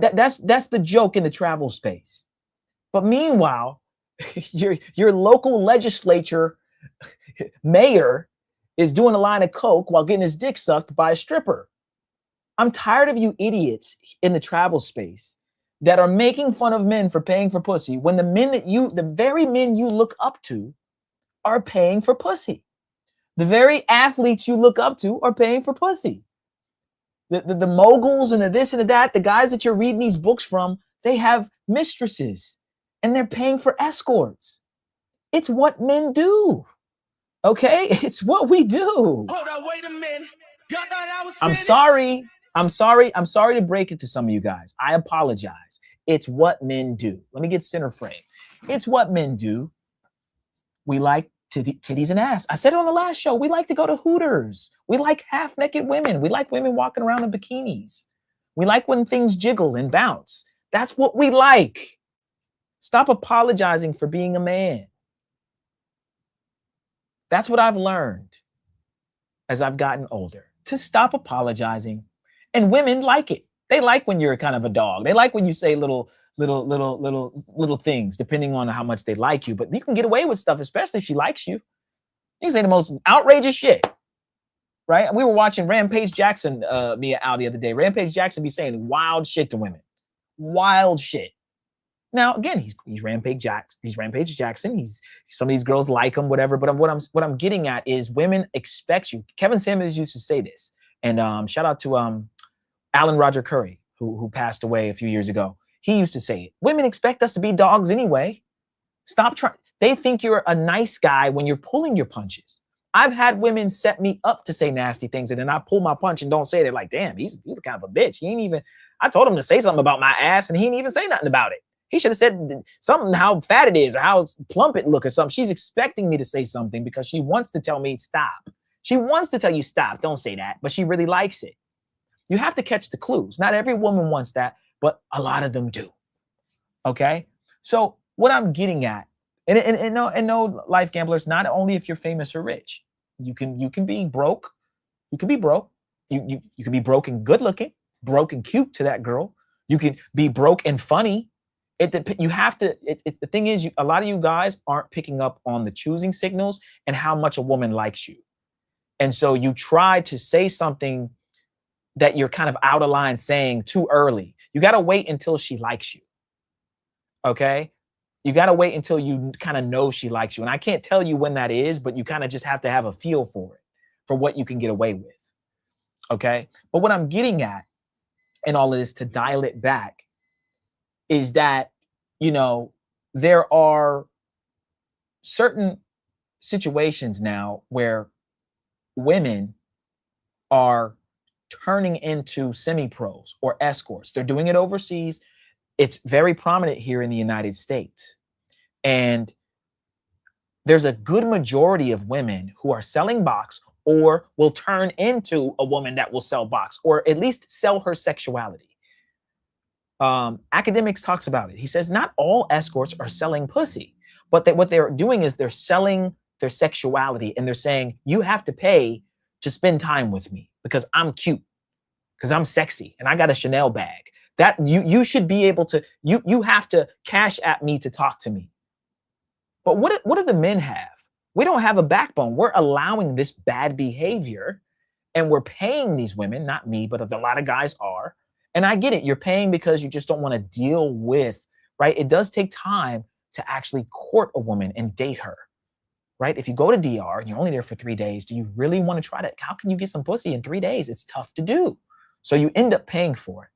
vagina. That's the joke in the travel space. But meanwhile, your local legislature mayor is doing a line of coke while getting his dick sucked by a stripper. I'm tired of you idiots in the travel space that are making fun of men for paying for pussy when the very men you look up to are paying for pussy. The very athletes you look up to are paying for pussy. The moguls and the this and the that, the guys that you're reading these books from, they have mistresses and they're paying for escorts. It's what men do. Okay? It's what we do. Hold on, wait a minute. Y'all thought I was I'm sorry to break it to some of you guys. I apologize. It's what men do. Let me get center frame. It's what men do. We like titties and ass. I said it on the last show. We like to go to Hooters. We like half-naked women. We like women walking around in bikinis. We like when things jiggle and bounce. That's what we like. Stop apologizing for being a man. That's what I've learned as I've gotten older. To stop apologizing. And women like it. They like when you're kind of a dog. They like when you say little things, depending on how much they like you. But you can get away with stuff, especially if she likes you. You can say the most outrageous shit, right? We were watching Rampage Jackson, Mia, out the other day. Rampage Jackson be saying wild shit to women, wild shit. Now, again, he's Rampage Jackson. He's Rampage Jackson. Some of these girls like him, whatever. But what I'm getting at is women expect you. Kevin Samuels used to say this, and shout out to Alan Roger Curry, who passed away a few years ago. He used to say it. Women expect us to be dogs anyway. Stop trying. They think you're a nice guy when you're pulling your punches. I've had women set me up to say nasty things, and then I pull my punch and don't say it. They're like, damn, he's kind of a bitch. He ain't even, I told him to say something about my ass, and he didn't even say nothing about it. He should have said something, how fat it is, or how plump it look, or something. She's expecting me to say something because she wants to tell me stop. She wants to tell you stop, don't say that, but she really likes it. You have to catch the clues. Not every woman wants that, but a lot of them do. Okay? So what I'm getting at, and no life gamblers, not only if you're famous or rich. You can be broke. You can be broke. You can be broke and good looking, broke and cute to that girl. You can be broke and funny. The thing is, a lot of you guys aren't picking up on the choosing signals and how much a woman likes you. And so you try to say something that you're kind of out of line saying too early. You got to wait until she likes you. Okay? You got to wait until you kind of know she likes you. And I can't tell you when that is, but you kind of just have to have a feel for it, for what you can get away with. Okay? But what I'm getting at in all of this, to dial it back, is that, there are certain situations now where women are turning into semi-pros or escorts. They're doing it overseas. It's very prominent here in the United States. And there's a good majority of women who are selling box or will turn into a woman that will sell box, or at least sell her sexuality. Academics talks about it. He says not all escorts are selling pussy, but what they're doing is they're selling their sexuality, and they're saying, you have to pay to spend time with me because I'm cute, because I'm sexy, and I got a Chanel bag. That you should be able to, you have to cash at me to talk to me. But what do the men have? We don't have a backbone. We're allowing this bad behavior, and we're paying these women, not me, but a lot of guys are. And I get it. You're paying because you just don't want to deal with, right? It does take time to actually court a woman and date her. right? If you go to DR and you're only there for 3 days, do you really want to try to, how can you get some pussy in 3 days? It's tough to do. So you end up paying for it.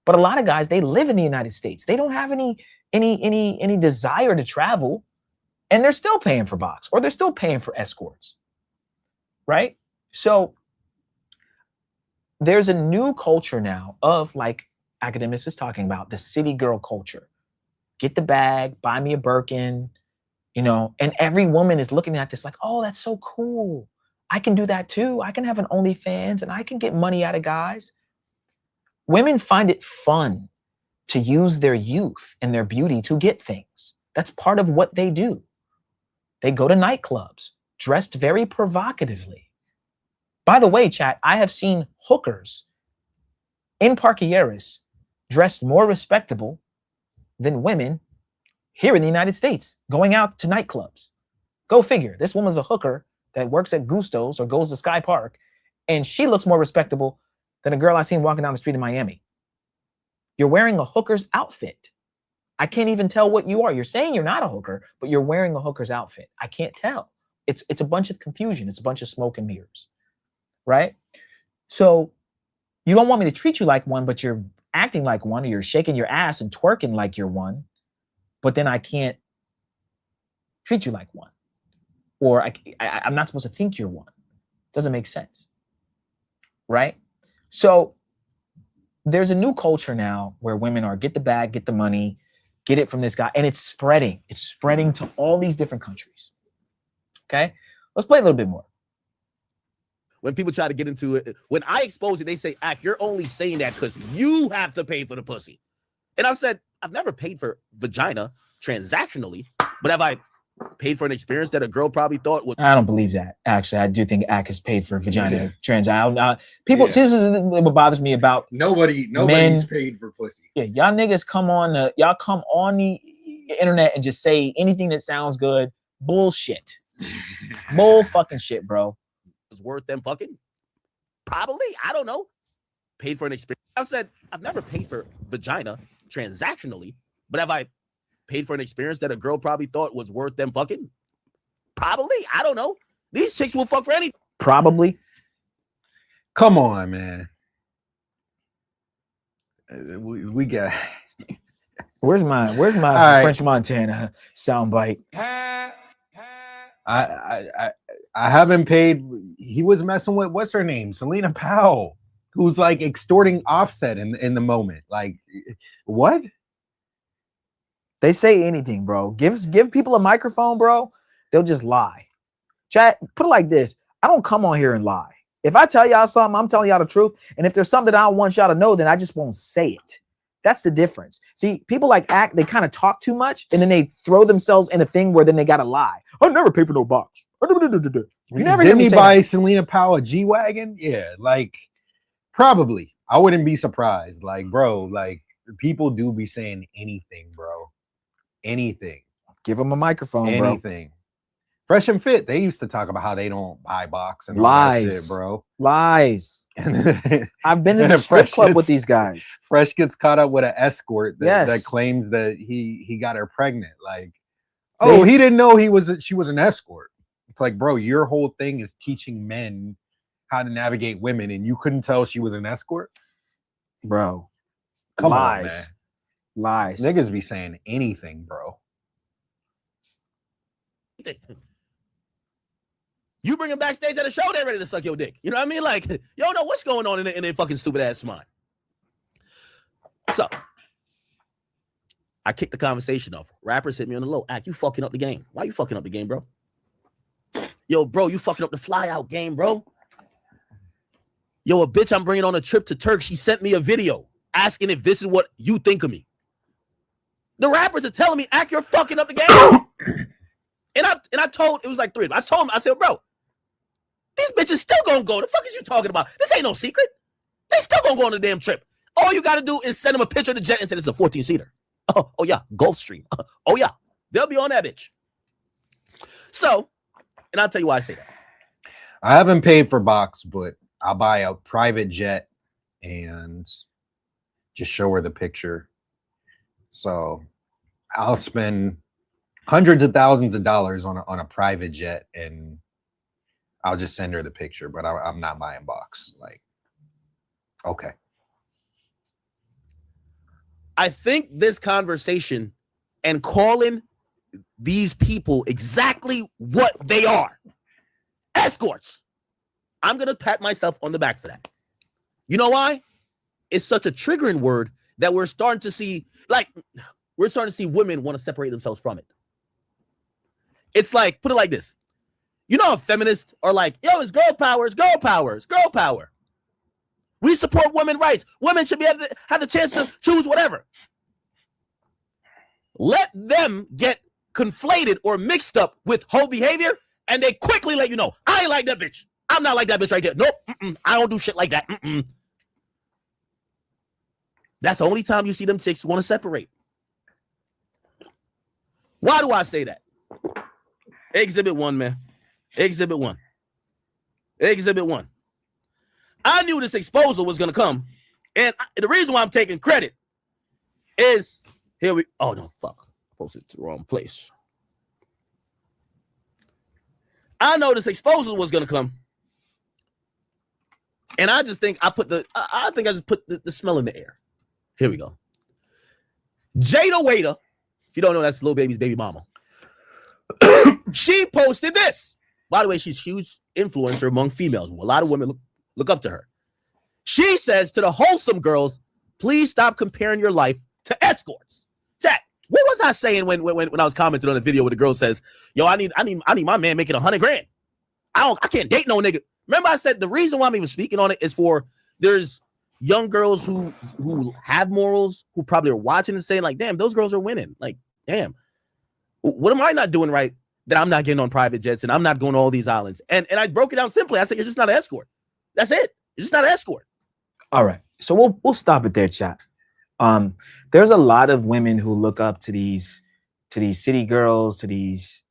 But a lot of guys, they live in the United States. They don't have any desire to travel, and they're still paying for box, or they're still paying for escorts, right? So there's a new culture now of, like Academics is talking about, the city girl culture. Get the bag, buy me a Birkin, you know, and every woman is looking at this like, oh, that's so cool. I can do that too. I can have an OnlyFans and I can get money out of guys. Women find it fun to use their youth and their beauty to get things. That's part of what they do. They go to nightclubs dressed very provocatively. By the way, chat, I have seen hookers in Parquilleras dressed more respectable than women here in the United States going out to nightclubs. Go figure. This woman's a hooker that works at Gusto's or goes to Sky Park, and she looks more respectable than a girl I seen walking down the street in Miami. You're wearing a hooker's outfit. I can't even tell what you are. You're saying you're not a hooker, but you're wearing a hooker's outfit. I can't tell. It's a bunch of confusion. It's a bunch of smoke and mirrors, right? So you don't want me to treat you like one, but you're acting like one, or you're shaking your ass and twerking like you're one, but then I can't treat you like one. Or I'm not supposed to think you're one. Doesn't make sense, right? So there's a new culture now where women are get the bag, get the money, get it from this guy, and it's spreading. It's spreading to all these different countries. Okay, let's play a little bit more. When people try to get into it, when I expose it, they say, you're only saying that because you have to pay for the pussy. And I said, I've never paid for vagina transactionally, but have I paid for an experience that a girl probably thought was... I don't believe that. Actually, I do think Ak has paid for vagina people. See, this is what bothers me about nobody's men. paid for pussy. Yeah, y'all niggas come on the internet and just say anything that sounds good. Bullshit. Bull fucking shit, bro. Was worth them fucking? Probably. I don't know. Paid for an experience. I said, I've never paid for vagina transactionally, but have I paid for an experience that a girl probably thought was worth them fucking? Probably. I don't know. These chicks will fuck for anything. Probably. Come on, man. We got... Where's my French Montana soundbite? I haven't paid. He was messing with, what's her name? Selena Powell, who's like extorting Offset in the moment. Like, what? They say anything, bro. Give people a microphone, bro. They'll just lie. Chat, put it like this. I don't come on here and lie. If I tell y'all something, I'm telling y'all the truth. And if there's something that I don't want y'all to know, then I just won't say it. That's the difference. See, people like Ak, they kind of talk too much, and then they throw themselves in a thing where then they got to lie. I never paid for no box. You never hear me say buy that. Selena Powell a G-Wagon? Yeah, like, probably. I wouldn't be surprised. Like, bro, like, people do be saying anything, bro. Anything. Give them a microphone, anything. Bro. Fresh and Fit, they used to talk about how they don't buy box and lies, all that shit, bro. Lies. I've been to the strip club with these guys. Fresh gets caught up with an escort that claims that he got her pregnant. Like, oh, he didn't know she was an escort. It's like, bro, your whole thing is teaching men how to navigate women, and you couldn't tell she was an escort, bro. Come on, man. Lies. Niggas be saying anything, bro. You bring them backstage at a show, they're ready to suck your dick. You know what I mean? Like, you don't know what's going on in their fucking stupid ass mind. So, I kicked the conversation off. Rappers hit me on the low. Ak, you fucking up the game. Why you fucking up the game, bro? Yo, bro, you fucking up the fly out game, bro. Yo, a bitch I'm bringing on a trip to Turk, she sent me a video asking if this is what you think of me. The rappers are telling me, Ak, you're fucking up the game. And I told, it was like 3 of them. I told him, I said, bro, these bitches still gonna go. The fuck is you talking about? This ain't no secret. They still gonna go on the damn trip. All you gotta do is send them a picture of the jet and say it's a 14-seater. Oh yeah, Gulfstream. Oh yeah, they'll be on that bitch. So, and I'll tell you why I say that. I haven't paid for box, but I'll buy a private jet and just show her the picture. So I'll spend hundreds of thousands of dollars on a private jet, and I'll just send her the picture, but I'm not buying box. Like, okay. I think this conversation and calling these people exactly what they are, escorts. I'm going to pat myself on the back for that. You know why? It's such a triggering word that we're starting to see, women want to separate themselves from it. It's like, put it like this. You know, feminists are like, yo, it's girl power, it's girl power, it's girl power. We support women's rights. Women should be able to have the chance to choose whatever. Let them get conflated or mixed up with whole behavior, and they quickly let you know, I ain't like that bitch. I'm not like that bitch right there. Nope, I don't do shit like that. That's the only time you see them chicks want to separate. Why do I say that? Exhibit 1, man. Exhibit 1. Exhibit 1. I knew this exposure was going to come. And the reason why I'm taking credit is, oh no, fuck. I posted it to the wrong place. I know this exposure was going to come. And I just think I just put the smell in the air. Here we go. Jada Waiter, if you don't know, that's Lil Baby's baby mama. She posted this. By the way, she's a huge influencer among females. A lot of women look up to her. She says to the wholesome girls, please stop comparing your life to escorts. Chat, what was I saying when I was commenting on the video where the girl says, yo, I need my man making $100,000. I can't date no nigga. Remember I said the reason why I'm even speaking on it is for there's young girls who have morals, who probably are watching and saying like, damn, those girls are winning. Like, damn, what am I not doing right that I'm not getting on private jets and I'm not going to all these islands? And I broke it down simply. I said, you're just not an escort. That's it. You're just not an escort. All right. So we'll stop it there, chat. There's a lot of women who look up to these city girls, to these,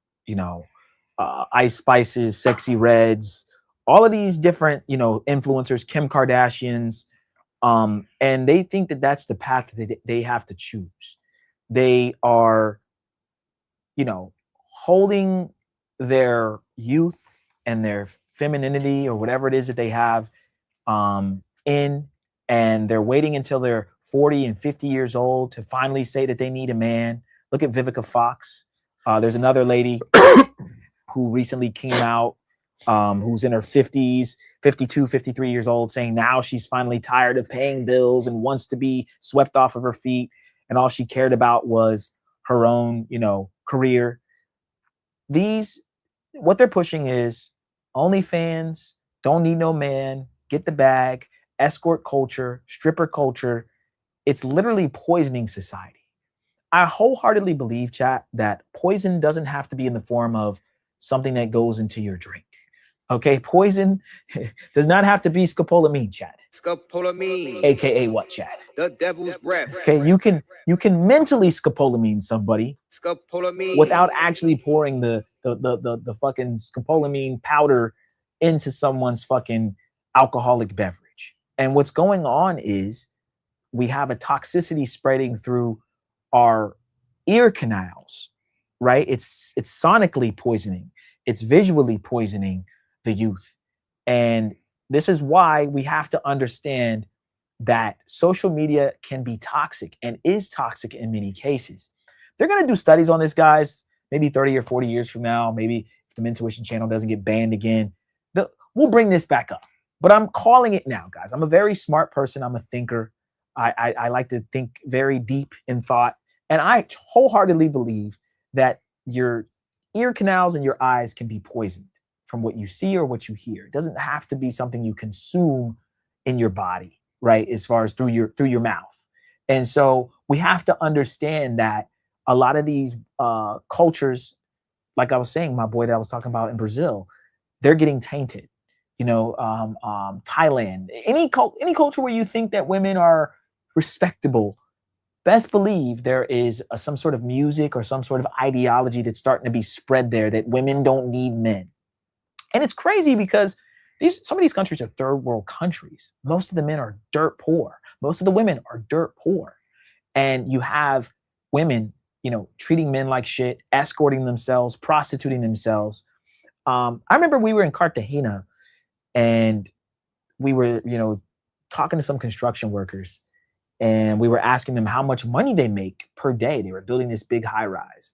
Ice Spices, Sexy Reds, all of these different, influencers, Kim Kardashians, and they think that that's the path that they have to choose. They are, holding their youth and their femininity or whatever it is that they have in, and they're waiting until they're 40 and 50 years old to finally say that they need a man. Look at Vivica Fox. There's another lady who recently came out, who's in her 50s, 52, 53 years old, saying now she's finally tired of paying bills and wants to be swept off of her feet. And all she cared about was her own, career. What they're pushing is OnlyFans, don't need no man, get the bag, escort culture, stripper culture. It's literally poisoning society. I wholeheartedly believe, chat, that poison doesn't have to be in the form of something that goes into your drink. Okay, poison does not have to be scopolamine, chat. Scopolamine. AKA what, chat? The devil's breath. Okay, you can mentally scopolamine somebody Scopolamine. without actually pouring the fucking scopolamine powder into someone's fucking alcoholic beverage. And what's going on is we have a toxicity spreading through our ear canals, right? It's sonically poisoning. It's visually poisoning the youth. And this is why we have to understand that social media can be toxic and is toxic in many cases. They're going to do studies on this, guys, maybe 30 or 40 years from now. Maybe if the Mentuition channel doesn't get banned again, we'll bring this back up. But I'm calling it now, guys. I'm a very smart person. I'm a thinker. I like to think very deep in thought. And I wholeheartedly believe that your ear canals and your eyes can be poisoned from what you see or what you hear. It doesn't have to be something you consume in your body, right? As far as through your mouth. And so we have to understand that a lot of these cultures, like I was saying, my boy that I was talking about in Brazil, they're getting tainted. Thailand, any culture where you think that women are respectable, best believe there is some sort of music or some sort of ideology that's starting to be spread there that women don't need men. And it's crazy because some of these countries are third world countries. Most of the men are dirt poor. Most of the women are dirt poor. And you have women you know, treating men like shit, escorting themselves, prostituting themselves. I remember we were in Cartagena and we were, you know, talking to some construction workers and we were asking them how much money they make per day. They were building this big high rise.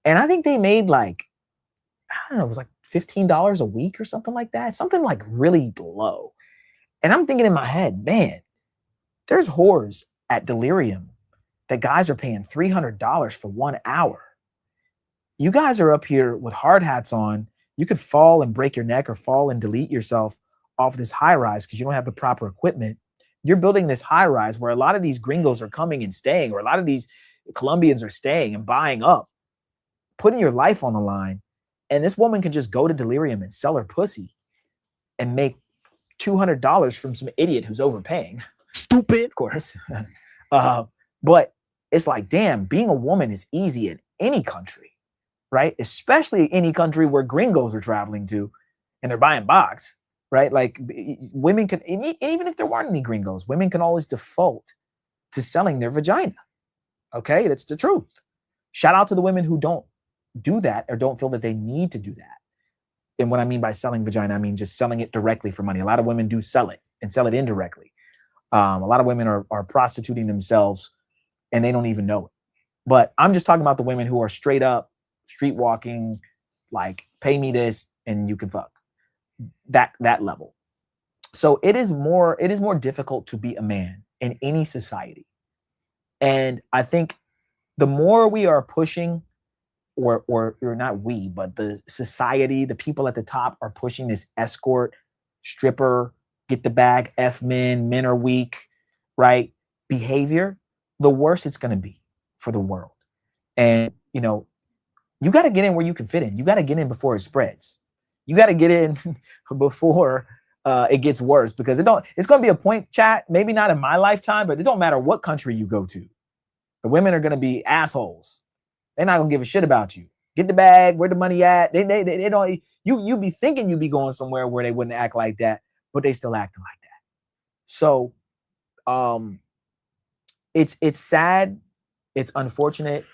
And I think they made like, I don't know, it was like $15 a week or something like that. Something like really low. And I'm thinking in my head, man, there's whores at Delirium that guys are paying $300 for 1 hour. You guys are up here with hard hats on. You could fall and break your neck or fall and delete yourself off this high rise because you don't have the proper equipment. You're building this high rise where a lot of these gringos are coming and staying, or a lot of these Colombians are staying and buying up, putting your life on the line. And this woman can just go to Delirium and sell her pussy and make $200 from some idiot who's overpaying. Stupid, of course. But it's like, damn, being a woman is easy in any country, right? Especially any country where gringos are traveling to and they're buying box, right? Like women can, even if there weren't any gringos, women can always default to selling their vagina. Okay, that's the truth. Shout out to the women who don't do that or don't feel that they need to do that. And what I mean by selling vagina, I mean just selling it directly for money. A lot of women do sell it and sell it indirectly. A lot of women are prostituting themselves and they don't even know it. But I'm just talking about the women who are straight up street walking, like pay me this and you can fuck. That level. So it is more difficult to be a man in any society. And I think the more we are pushing, or not we, but the society, the people at the top are pushing this escort, stripper, get the bag, F men are weak, right? Behavior, the worse it's going to be for the world. And, you know, you got to get in where you can fit in. You got to get in before it spreads. You got to get in before it gets worse, because it's going to be a point, chat, maybe not in my lifetime, but it don't matter what country you go to. The women are going to be assholes. They're not going to give a shit about you. Get the bag, where the money at? They don't, you be thinking you be going somewhere where they wouldn't act like that, but they still acting like that. So it's sad. It's unfortunate.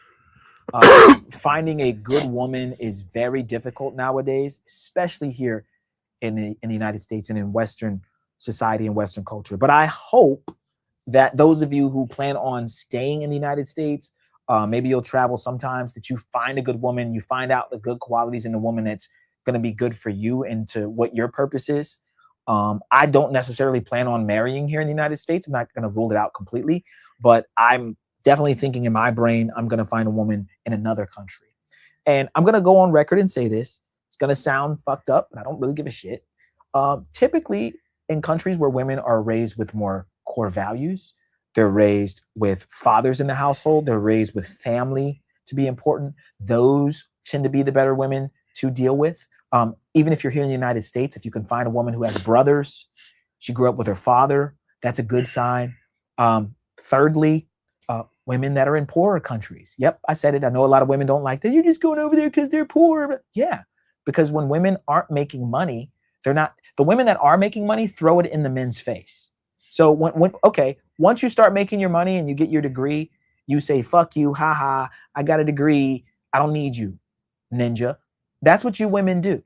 Finding a good woman is very difficult nowadays, especially here in the United States and in Western society and Western culture. But I hope that those of you who plan on staying in the United States, maybe you'll travel sometimes, that you find a good woman, you find out the good qualities in the woman that's going to be good for you and to what your purpose is. I don't necessarily plan on marrying here in the United States. I'm not going to rule it out completely, but I'm definitely thinking in my brain, I'm going to find a woman in another country. And I'm going to go on record and say this. It's going to sound fucked up, but I don't really give a shit. Typically, in countries where women are raised with more core values, they're raised with fathers in the household, they're raised with family to be important, those tend to be the better women to deal with. Even if you're here in the United States, if you can find a woman who has brothers, she grew up with her father, that's a good sign. Thirdly, women that are in poorer countries. Yep, I said it. I know a lot of women don't like that. You're just going over there because they're poor. But yeah, because when women aren't making money, the women that are making money throw it in the men's face. So once you start making your money and you get your degree, you say, fuck you, haha, I got a degree, I don't need you, ninja. That's what you women do.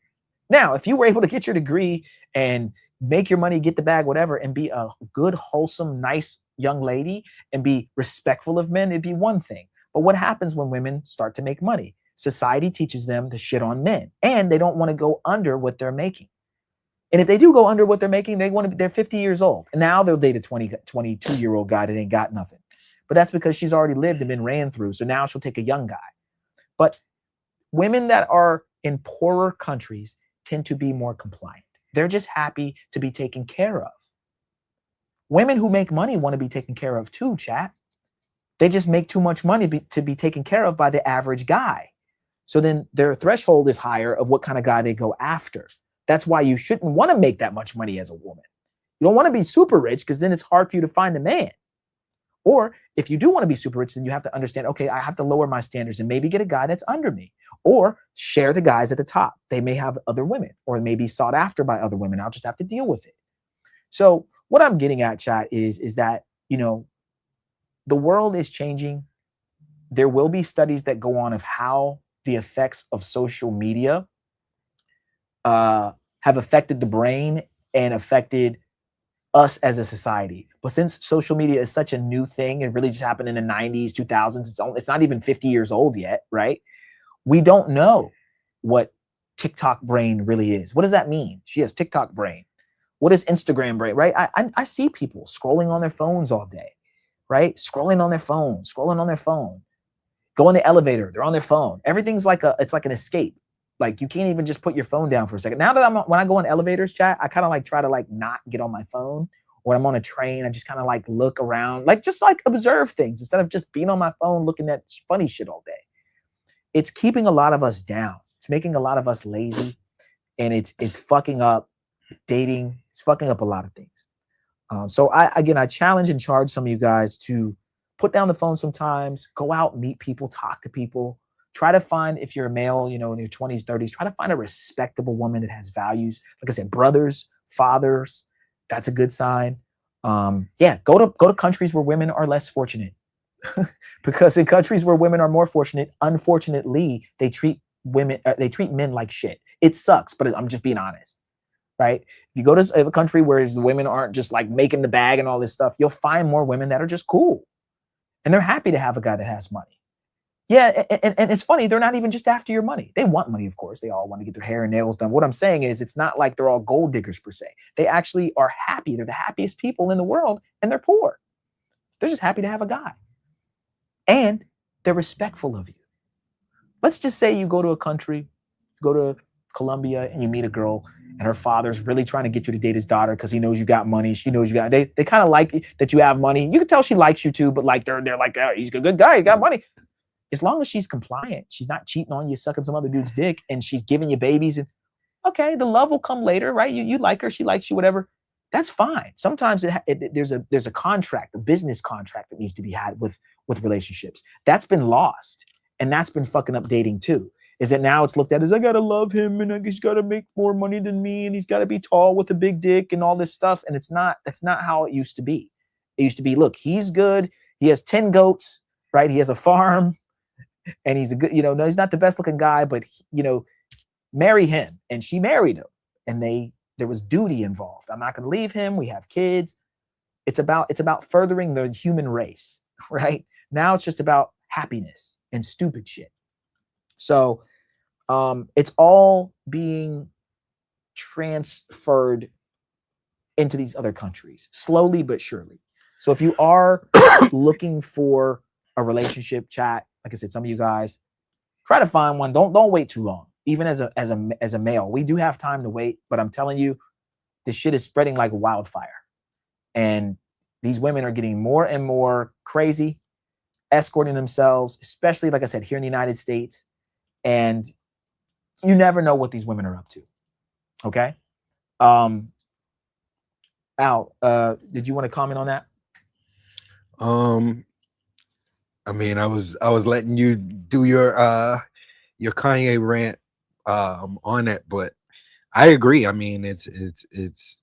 Now, if you were able to get your degree and make your money, get the bag, whatever, and be a good, wholesome, nice young lady and be respectful of men, it'd be one thing. But what happens when women start to make money? Society teaches them to shit on men, and they don't want to go under what they're making. And if they do go under what they're making, they're 50 years old. And now they'll date a 22-year-old guy that ain't got nothing. But that's because she's already lived and been ran through. So now she'll take a young guy. But women that are in poorer countries tend to be more compliant. They're just happy to be taken care of. Women who make money want to be taken care of too, chat. They just make too much money to be taken care of by the average guy. So then their threshold is higher of what kind of guy they go after. That's why you shouldn't want to make that much money as a woman. You don't want to be super rich because then it's hard for you to find a man. Or if you do want to be super rich, then you have to understand, okay, I have to lower my standards and maybe get a guy that's under me, or share the guys at the top. They may have other women or may be sought after by other women. I'll just have to deal with it. So what I'm getting at, chat, is that, you know, the world is changing. there will be studies that go on of how the effects of social media have affected the brain and affected us as a society. But since social media is such a new thing, it really just happened in the 90s, 2000s, it's not even 50 years old yet, right? We don't know what TikTok brain really is. What does that mean? She has TikTok brain. What is Instagram brain, right? I see people scrolling on their phones all day, right? Scrolling on their phone. Go in the elevator, they're on their phone. Everything's like it's like an escape. Like you can't even just put your phone down for a second. Now that when I go in elevators, chat, I kind of like try to like not get on my phone. When I'm on a train, I just kind of like look around, like just like observe things instead of just being on my phone looking at funny shit all day. It's keeping a lot of us down. It's making a lot of us lazy, and it's fucking up dating. It's fucking up a lot of things. So I challenge and charge some of you guys to put down the phone sometimes, go out, meet people, talk to people. Try to find, if you're a male, in your 20s, 30s, try to find a respectable woman that has values. Like I said, brothers, fathers, that's a good sign. Yeah, go to countries where women are less fortunate. Because in countries where women are more fortunate, unfortunately, they treat men like shit. It sucks, but I'm just being honest, right? If you go to a country where the women aren't just like making the bag and all this stuff, you'll find more women that are just cool. And they're happy to have a guy that has money. Yeah, and it's funny, they're not even just after your money. They want money, of course. They all want to get their hair and nails done. What I'm saying is it's not like they're all gold diggers per se. They actually are happy. They're the happiest people in the world, and they're poor. They're just happy to have a guy. And they're respectful of you. Let's just say you go to a country, go to Colombia, and you meet a girl, and her father's really trying to get you to date his daughter because he knows you got money. She knows you got, they kind of like that you have money. You can tell she likes you too, but like they're like, oh, he's a good guy, he got money. As long as she's compliant, she's not cheating on you, sucking some other dude's dick, and she's giving you babies, and okay, the love will come later, right? You like her, she likes you, whatever. That's fine. Sometimes there's a contract, a business contract that needs to be had with relationships. That's been lost, and that's been fucking up dating too. Is that now it's looked at as I gotta love him, and he's gotta make more money than me, and he's gotta be tall with a big dick and all this stuff, and that's not how it used to be. It used to be, look, he's good, he has 10 goats, right? He has a farm. And he's a good, no, he's not the best looking guy, but marry him. And she married him, and there was duty involved. I'm not going to leave him. We have kids. It's about furthering the human race, right? Now it's just about happiness and stupid shit. So it's all being transferred into these other countries, slowly but surely. So if you are looking for a relationship, chat, like I said, some of you guys try to find one. Don't wait too long. Even as a male, we do have time to wait, but I'm telling you, this shit is spreading like wildfire. And these women are getting more and more crazy, escorting themselves, especially, like I said, here in the United States. And you never know what these women are up to. Okay. Al, did you want to comment on that? I mean, I was letting you do your Kanye rant on it, but I agree. I mean, it's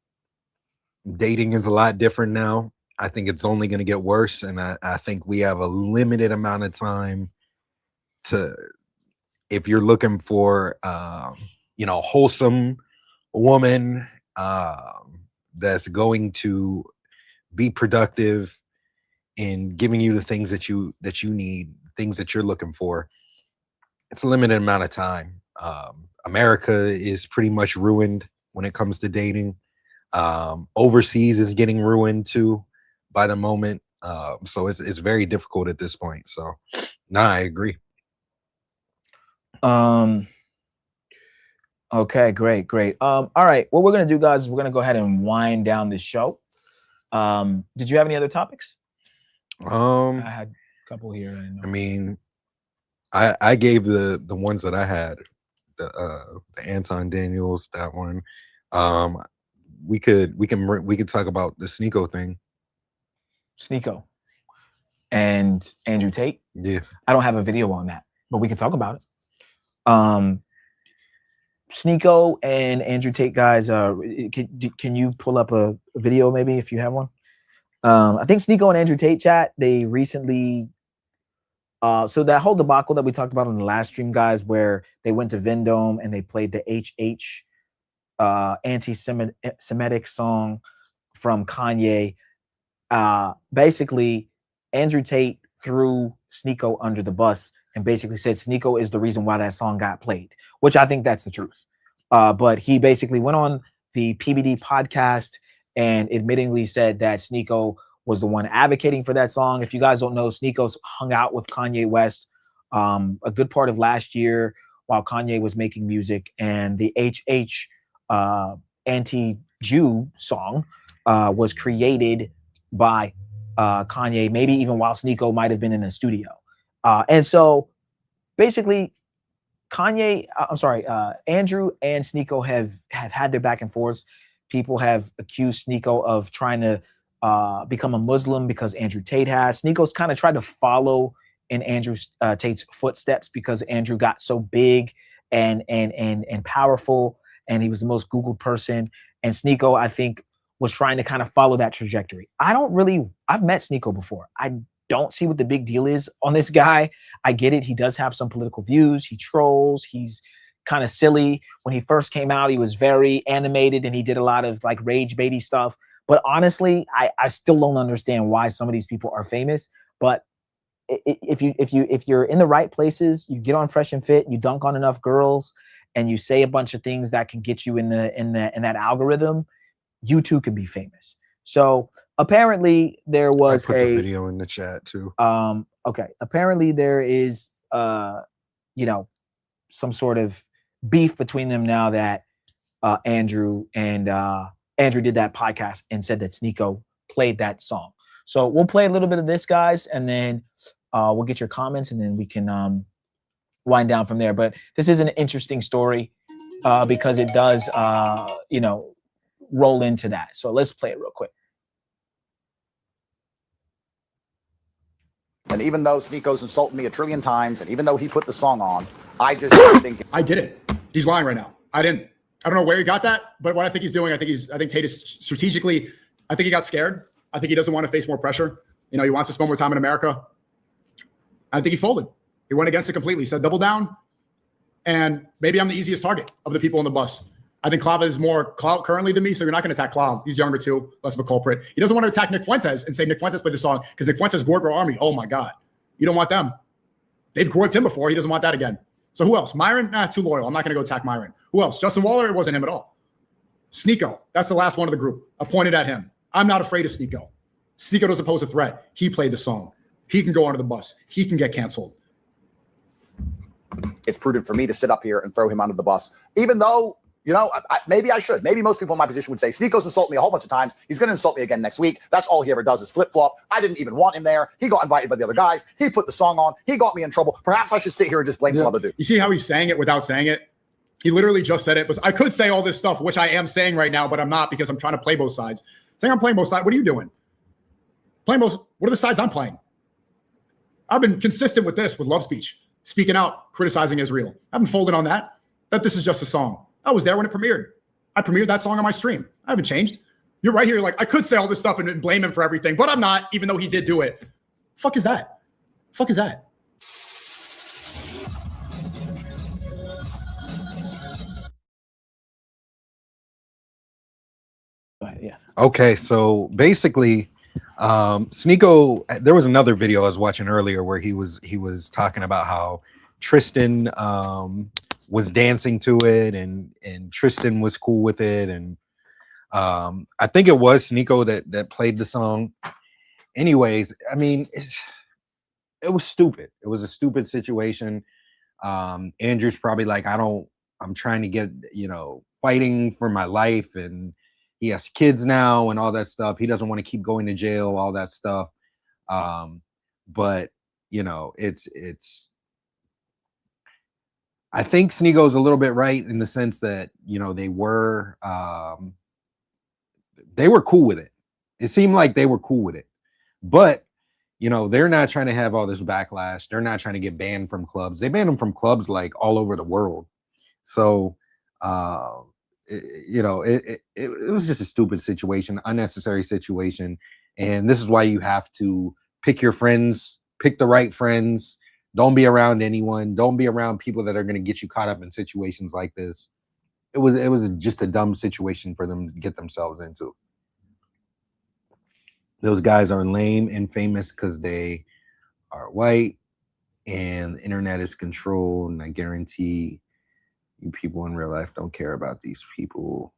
dating is a lot different now. I think it's only going to get worse, and I think we have a limited amount of time to, if you're looking for wholesome woman that's going to be productive in giving you the things that you need, things that you're looking for. It's a limited amount of time. America is pretty much ruined when it comes to dating. Overseas is getting ruined too by the moment. So it's very difficult at this point. So I agree. Okay, great. All right. What we're gonna do, guys, is we're gonna go ahead and wind down this show. Did you have any other topics? I had a couple here. I mean, I gave the ones that I had, the Anton Daniels, that one. We could talk about the Sneeko thing. Sneeko and Andrew Tate. Yeah, I don't have a video on that, but we can talk about it. Sneeko and Andrew Tate, guys. Can you pull up a video maybe if you have one? I think Sneeko and Andrew Tate, chat, they recently So that whole debacle that we talked about on the last stream, guys, where they went to Vendome and they played the HH anti-Semitic song from Kanye. Basically, Andrew Tate threw Sneeko under the bus and basically said Sneeko is the reason why that song got played, which I think that's the truth. But he basically went on the PBD podcast and admittingly said that Sneeko was the one advocating for that song. If you guys don't know, Sneeko's hung out with Kanye West a good part of last year while Kanye was making music, and the HH anti-Jew song was created by Kanye, maybe even while Sneeko might have been in the studio. And so basically Andrew and Sneeko have had their back and forth. People have accused Sneeko of trying to become a Muslim because Andrew Tate has. Sneeko's kind of tried to follow in Andrew Tate's footsteps because Andrew got so big and powerful, and he was the most Googled person. And Sneeko, I think, was trying to kind of follow that trajectory. I've met Sneeko before. I don't see what the big deal is on this guy. I get it. He does have some political views. He trolls. He's kind of silly. When he first came out, he was very animated and he did a lot of like rage baity stuff. But honestly, I still don't understand why some of these people are famous. But if you're in the right places, you get on Fresh and Fit, you dunk on enough girls, and you say a bunch of things that can get you in that algorithm, you too can be famous. So apparently there was I put the video in the chat too. Okay. Apparently there is some sort of beef between them now that Andrew did that podcast and said that Sneeko played that song. So we'll play a little bit of this, guys, and then we'll get your comments, and then we can wind down from there. But this is an interesting story because it does roll into that. So let's play it real quick. And even though Sneeko's insulted me a trillion times, and even though he put the song on, I just think I did it. He's lying right now. I didn't. I don't know where he got that, but what I think he's doing, I think Tate is strategically, I think he got scared. I think he doesn't want to face more pressure. He wants to spend more time in America. I think he folded. He went against it completely. He said, double down. And maybe I'm the easiest target of the people on the bus. I think Clava is more clout currently than me, so you're not going to attack Clava. He's younger too, less of a culprit. He doesn't want to attack Nick Fuentes and say Nick Fuentes played the song because Nick Fuentes, Gorgo Army. Oh my God. You don't want them. They've grouped him before. He doesn't want that again. So who else? Myron? Too loyal. I'm not going to go attack Myron. Who else? Justin Waller? It wasn't him at all. Sneeko. That's the last one of the group. I pointed at him. I'm not afraid of Sneeko. Sneeko doesn't pose a threat. He played the song. He can go under the bus. He can get canceled. it's prudent for me to sit up here and throw him under the bus, even though, maybe I should. Maybe most people in my position would say, Sneeko's insulted me a whole bunch of times. He's going to insult me again next week. That's all he ever does is flip-flop. I didn't even want him there. He got invited by the other guys. He put the song on. He got me in trouble. Perhaps I should sit here and just blame some other dude. You see how he's saying it without saying it? He literally just said it. I could say all this stuff, which I am saying right now, but I'm not because I'm trying to play both sides. Saying I'm playing both sides. What are you doing? What are the sides I'm playing? I've been consistent with this, with love speech, speaking out, criticizing Israel. I haven't folded on that this is just a song. I was there when it premiered. I premiered that song on my stream. I haven't changed. You're right here. Like, I could say all this stuff and blame him for everything, but I'm not, even though he did do it. Fuck is that? Fuck is that? Yeah. Okay, so basically, Sneeko, there was another video I was watching earlier where he was talking about how Tristan was dancing to it and Tristan was cool with it, and I think it was Sneeko that played the song. Anyways, I mean, it was stupid. It was a stupid situation. Andrew's probably like, I'm trying to get, fighting for my life, and he has kids now and all that stuff. He doesn't want to keep going to jail, all that stuff. But it's I think Sneeko's a little bit right in the sense that, they were cool with it. It seemed like they were cool with it, but they're not trying to have all this backlash. They're not trying to get banned from clubs. They banned them from clubs like all over the world. So, it was just a stupid situation, unnecessary situation. And this is why you have to pick your friends, pick the right friends, Don't be around anyone. Don't be around people that are going to get you caught up in situations like this. It was just a dumb situation for them to get themselves into. Those guys are lame and famous because they are white, and the internet is controlled. And I guarantee you, people in real life don't care about these people.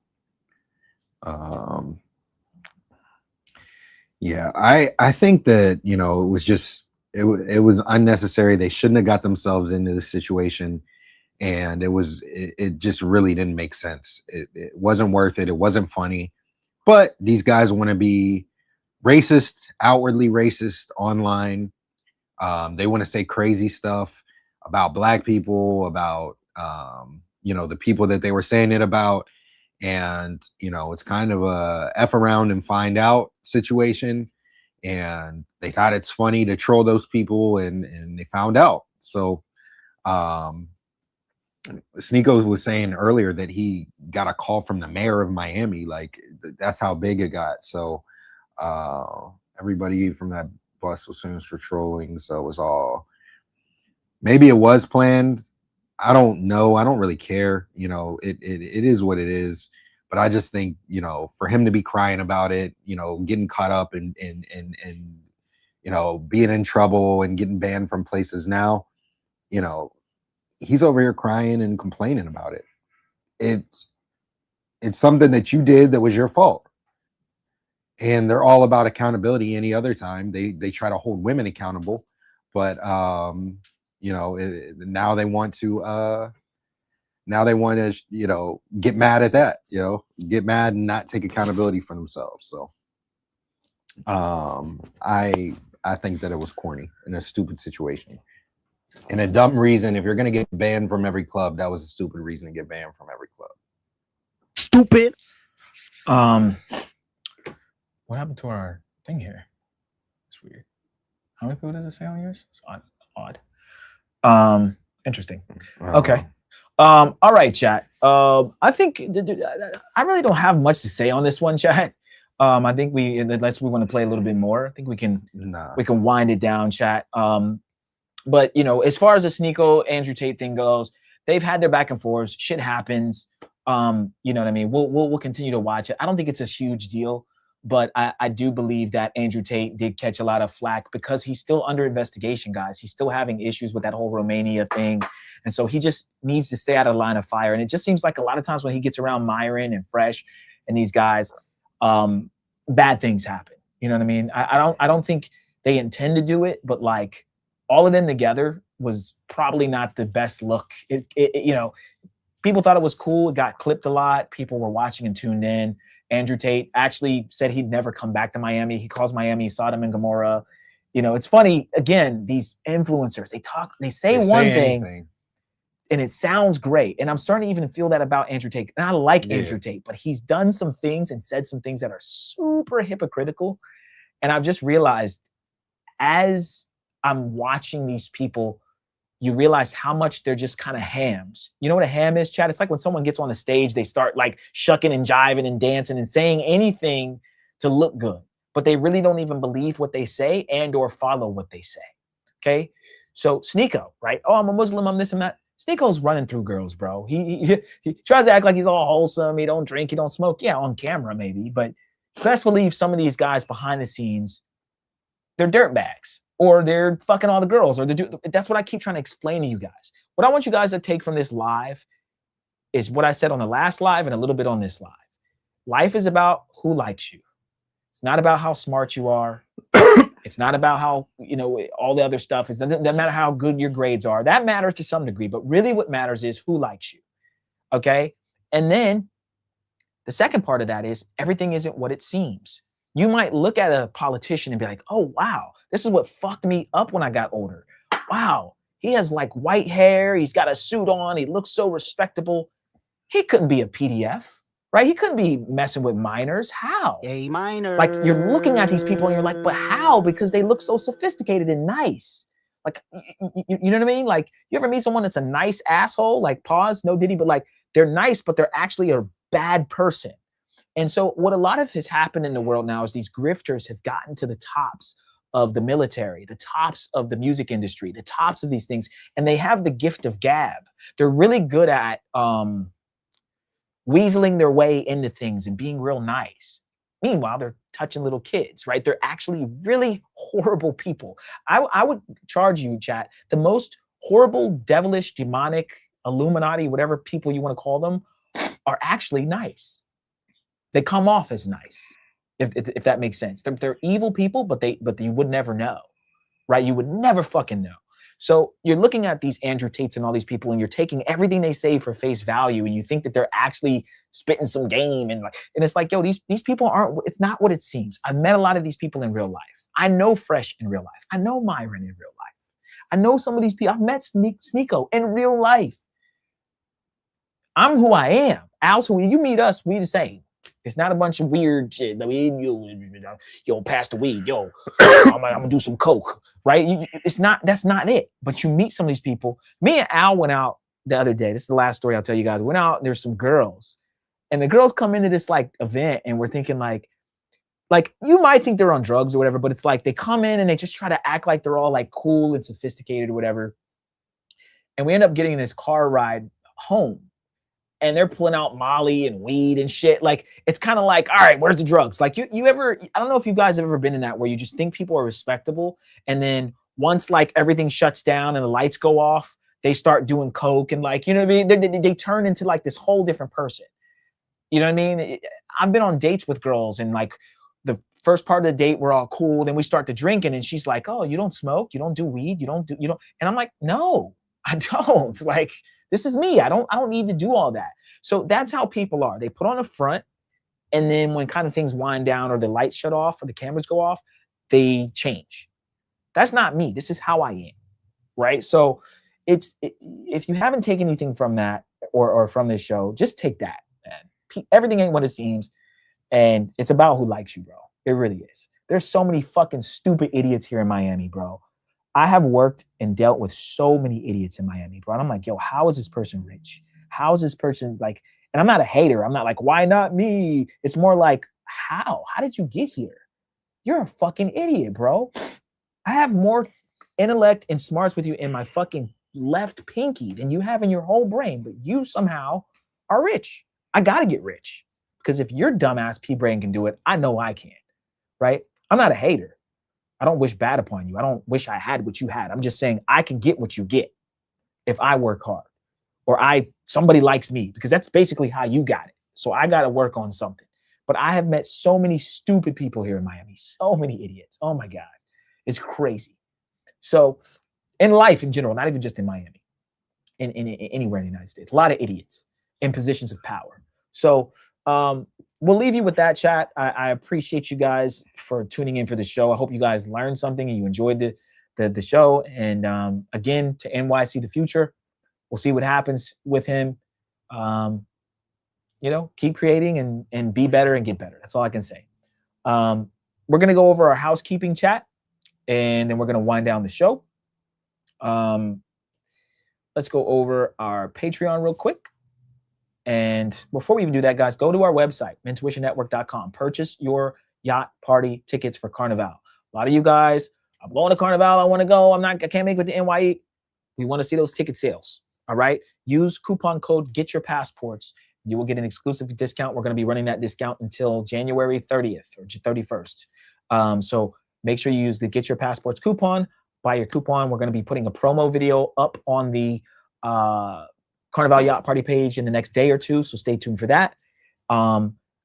Yeah, I think that, you know, it was just it was unnecessary. They shouldn't have got themselves into this situation, and it just really didn't make sense. It wasn't worth it. It wasn't funny. But these guys want to be racist, outwardly racist online. They want to say crazy stuff about black people, about you know, the people that they were saying it about. And, you know, it's kind of a F around and find out situation. And they thought it's funny to troll those people, and they found out. So Sneeko was saying earlier that he got a call from the mayor of Miami. Like, that's how big it got. So everybody from that bus was famous for trolling. So it was all, maybe it was planned. I don't know. I don't really care. You know, it is what it is. But I just think, you know, for him to be crying about it, you know, getting caught up and you know, being in trouble and getting banned from places now, you know, he's over here crying and complaining about it. It's something that you did that was your fault. And they're all about accountability. Any other time they try to hold women accountable, but you know, now they want to you know, get mad at that, you know, get mad and not take accountability for themselves. So I think that it was corny and a stupid situation and a dumb reason. If you're gonna get banned from every club, that was a stupid reason to get banned from every club. Stupid. What happened to our thing here? It's weird. How many people does it say on yours? It's odd. Interesting. Okay. All right, chat. I think I really don't have much to say on this one, chat. I think unless we want to play a little bit more, I think we can wind it down, chat. But you know, as far as the Sneeko Andrew Tate thing goes, they've had their back and forth. Shit happens. You know what I mean? We'll continue to watch it. I don't think it's a huge deal, but I do believe that Andrew Tate did catch a lot of flack because he's still under investigation, guys. He's still having issues with that whole Romania thing. And so he just needs to stay out of the line of fire. And it just seems like a lot of times when he gets around Myron and Fresh and these guys, bad things happen. You know what I mean? I don't think they intend to do it, but like all of them together was probably not the best look. You know, people thought it was cool. It got clipped a lot. People were watching and tuned in. Andrew Tate actually said he'd never come back to Miami. He calls Miami Sodom and Gomorrah. You know, it's funny. Again, these influencers, they say one thing. And it sounds great. And I'm starting to even feel that about Andrew Tate. And I like Andrew Tate, but he's done some things and said some things that are super hypocritical. And I've just realized as I'm watching these people, you realize how much they're just kind of hams. You know what a ham is, Chad? It's like when someone gets on the stage, they start like shucking and jiving and dancing and saying anything to look good, but they really don't even believe what they say and or follow what they say. Okay. So Sneeko, right? Oh, I'm a Muslim, I'm this and that. Sneeko's running through girls, bro. He tries to act like he's all wholesome. He don't drink, he don't smoke. Yeah, on camera maybe, but best believe some of these guys behind the scenes, they're dirtbags or they're fucking all the girls or that's what I keep trying to explain to you guys. What I want you guys to take from this live is what I said on the last live and a little bit on this live. Life is about who likes you. It's not about how smart you are. It's not about how, you know, all the other stuff. It doesn't matter how good your grades are. That matters to some degree, but really what matters is who likes you. Okay. And then the second part of that is everything isn't what it seems. You might look at a politician and be like, oh, wow, this is what fucked me up when I got older. Wow. He has like white hair. He's got a suit on. He looks so respectable. He couldn't be a PDF. Right? He couldn't be messing with minors. How? A minor. Like you're looking at these people and you're like, but how? Because they look so sophisticated and nice. Like, you know what I mean? Like you ever meet someone that's a nice asshole, like pause, no diddy, but like they're nice, but they're actually a bad person. And so what a lot of has happened in the world now is these grifters have gotten to the tops of the military, the tops of the music industry, the tops of these things, and they have the gift of gab. They're really good at weaseling their way into things and being real nice. Meanwhile, they're touching little kids, right? They're actually really horrible people. I would charge you, chat, the most horrible, devilish, demonic, Illuminati, whatever people you want to call them, are actually nice. They come off as nice, if that makes sense. They're evil people, but you would never know, right? You would never fucking know. So you're looking at these Andrew Tates and all these people, and you're taking everything they say for face value, and you think that they're actually spitting some game, and it's like, yo, these people aren't. It's not what it seems. I've met a lot of these people in real life. I know Fresh in real life. I know Myron in real life. I know some of these people. I've met Sneeko in real life. I'm who I am. Al's who you meet us. We the same. It's not a bunch of weird shit. Yo, pass the weed. Yo, I'm gonna do some coke, right? It's not. That's not it. But you meet some of these people. Me and Al went out the other day. This is the last story I'll tell you guys. Went out. There's some girls, and the girls come into this like event, and we're thinking like you might think they're on drugs or whatever, but it's like they come in and they just try to act like they're all like cool and sophisticated or whatever. And we end up getting this car ride home. And they're pulling out Molly and weed and shit. Like, it's kind of like, all right, where's the drugs? Like, you ever, I don't know if you guys have ever been in that where you just think people are respectable. And then once like everything shuts down and the lights go off, they start doing coke and like, you know what I mean? They turn into like this whole different person. You know what I mean? I've been on dates with girls and like the first part of the date, we're all cool. Then we start to drinking and she's like, oh, you don't smoke, you don't do weed, you don't. And I'm like, no, I don't. Like, this is me. I don't need to do all that. So that's how people are. They put on a front, and then when kind of things wind down or the lights shut off or the cameras go off, they change. That's not me. This is how I am, right? So if you haven't taken anything from that or from this show, just take that, man. Everything ain't what it seems, and it's about who likes you, bro. It really is. There's so many fucking stupid idiots here in Miami, bro. I have worked and dealt with so many idiots in Miami, bro. And I'm like, yo, how is this person rich? How is this person like, and I'm not a hater. I'm not like, why not me? It's more like, how? How did you get here? You're a fucking idiot, bro. I have more intellect and smarts with you in my fucking left pinky than you have in your whole brain, but you somehow are rich. I gotta get rich. Because if your dumbass P-brain can do it, I know I can, right? I'm not a hater. I don't wish bad upon you. I don't wish I had what you had. I'm just saying I can get what you get if I work hard or somebody likes me, because that's basically how you got it. So I got to work on something. But I have met so many stupid people here in Miami, so many idiots. Oh my God. It's crazy. So in life in general, not even just in Miami, in anywhere in the United States, a lot of idiots in positions of power. So we'll leave you with that, chat. I appreciate you guys for tuning in for the show. I hope you guys learned something and you enjoyed the show. And again, to NYCDaFuture, we'll see what happens with him. You know, keep creating and be better and get better. That's all I can say. We're going to go over our housekeeping chat, and then we're going to wind down the show. Let's go over our Patreon real quick. And before we even do that, guys, go to our website, mentuitionnetwork.com. Purchase your yacht party tickets for Carnival. A lot of you guys, I'm going to Carnival. I want to go. I can't make it with the NYE. We want to see those ticket sales. All right. Use coupon code Get Your Passports. You will get an exclusive discount. We're going to be running that discount until January 30th or 31st. So make sure you use the Get Your Passports coupon. Buy your coupon. We're going to be putting a promo video up on the Carnival Yacht Party page in the next day or two. So stay tuned for that.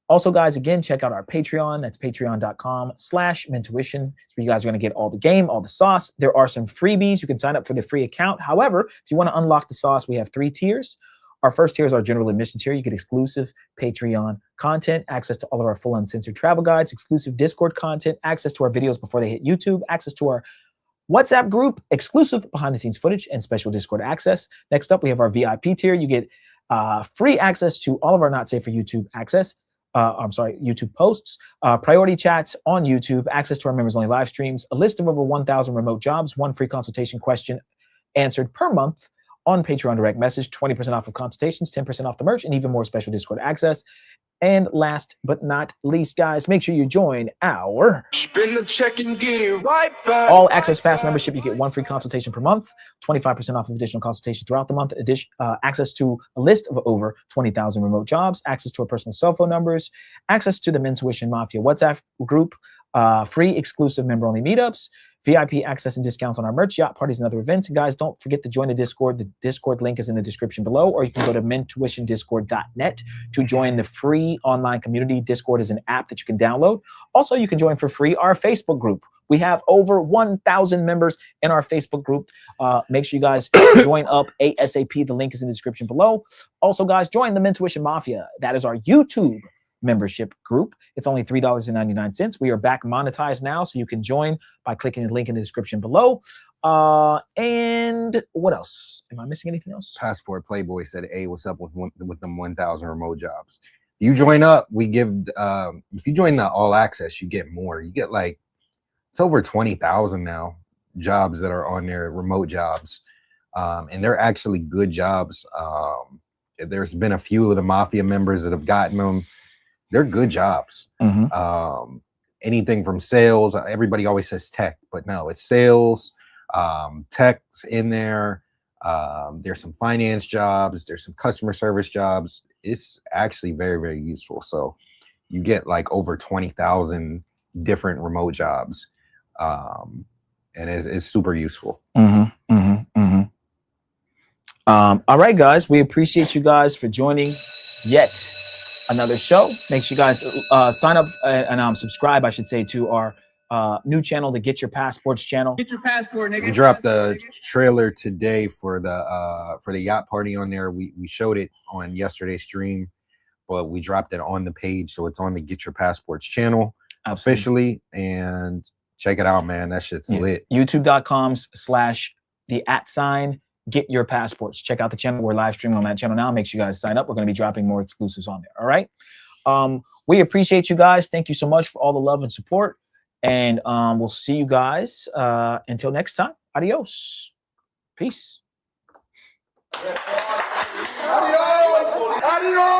Also, guys, again, check out our Patreon. That's patreon.com/mentuition. So you guys are going to get all the game, all the sauce. There are some freebies. You can sign up for the free account. However, if you want to unlock the sauce, we have 3 tiers. Our first tier is our general admission tier. You get exclusive Patreon content, access to all of our full uncensored travel guides, exclusive Discord content, access to our videos before they hit YouTube, access to our WhatsApp group, exclusive behind-the-scenes footage, and special Discord access. Next up, we have our VIP tier. You get free access to all of our Not Safe for YouTube access. YouTube posts, priority chats on YouTube, access to our members-only live streams, a list of over 1,000 remote jobs, 1 free consultation question answered per month on Patreon direct message, 20% off of consultations, 10% off the merch, and even more special Discord access. And last but not least, guys, make sure you join our Spin the check and get it right back. All Access Pass membership. You get 1 free consultation per month, 25% off of additional consultations throughout the month, access to a list of over 20,000 remote jobs, access to our personal cell phone numbers, access to the Mentuition Mafia WhatsApp group, free exclusive member-only meetups, VIP access and discounts on our merch, yacht parties, and other events. And guys, don't forget to join the Discord. The Discord link is in the description below, or you can go to mentuitiondiscord.net to join the free online community. Discord is an app that you can download. Also, you can join for free our Facebook group. We have over 1,000 members in our Facebook group. Make sure you guys join up ASAP. The link is in the description below. Also, guys, join the Mentuition Mafia. That is our YouTube membership group. It's only $3.99. We are back monetized now, so you can join by clicking the link in the description below. And what else? Am I missing anything else? Passport Playboy said, "Hey, what's up with them 1,000 remote jobs? You join up, we give. If you join the All Access, you get more. You get like it's over 20,000 now jobs that are on there, remote jobs, and they're actually good jobs. There's been a few of the Mafia members that have gotten them. They're good jobs. Anything from sales. Everybody always says tech, but no, it's sales. Tech's in there. There's some finance jobs. There's some customer service jobs. It's actually very, very useful. So you get like over 20,000 different remote jobs, and it's super useful. All right, guys, we appreciate you guys for joining yet another show. Make sure you guys sign up and subscribe, I should say, to our new channel, the Get Your Passports channel. Get your passport, nigga. We dropped the trailer today for the yacht party on there. We showed it on yesterday's stream, but we dropped it on the page, so it's on the Get Your Passports channel officially. And check it out, man. That shit's lit. YouTube.com/the@ Get Your Passports. Check out the channel. We're live streaming on that channel now. Make sure you guys sign up. We're going to be dropping more exclusives on there. All right. We appreciate you guys. Thank you so much for all the love and support. And we'll see you guys until next time. Adios. Peace. Adios. Adios.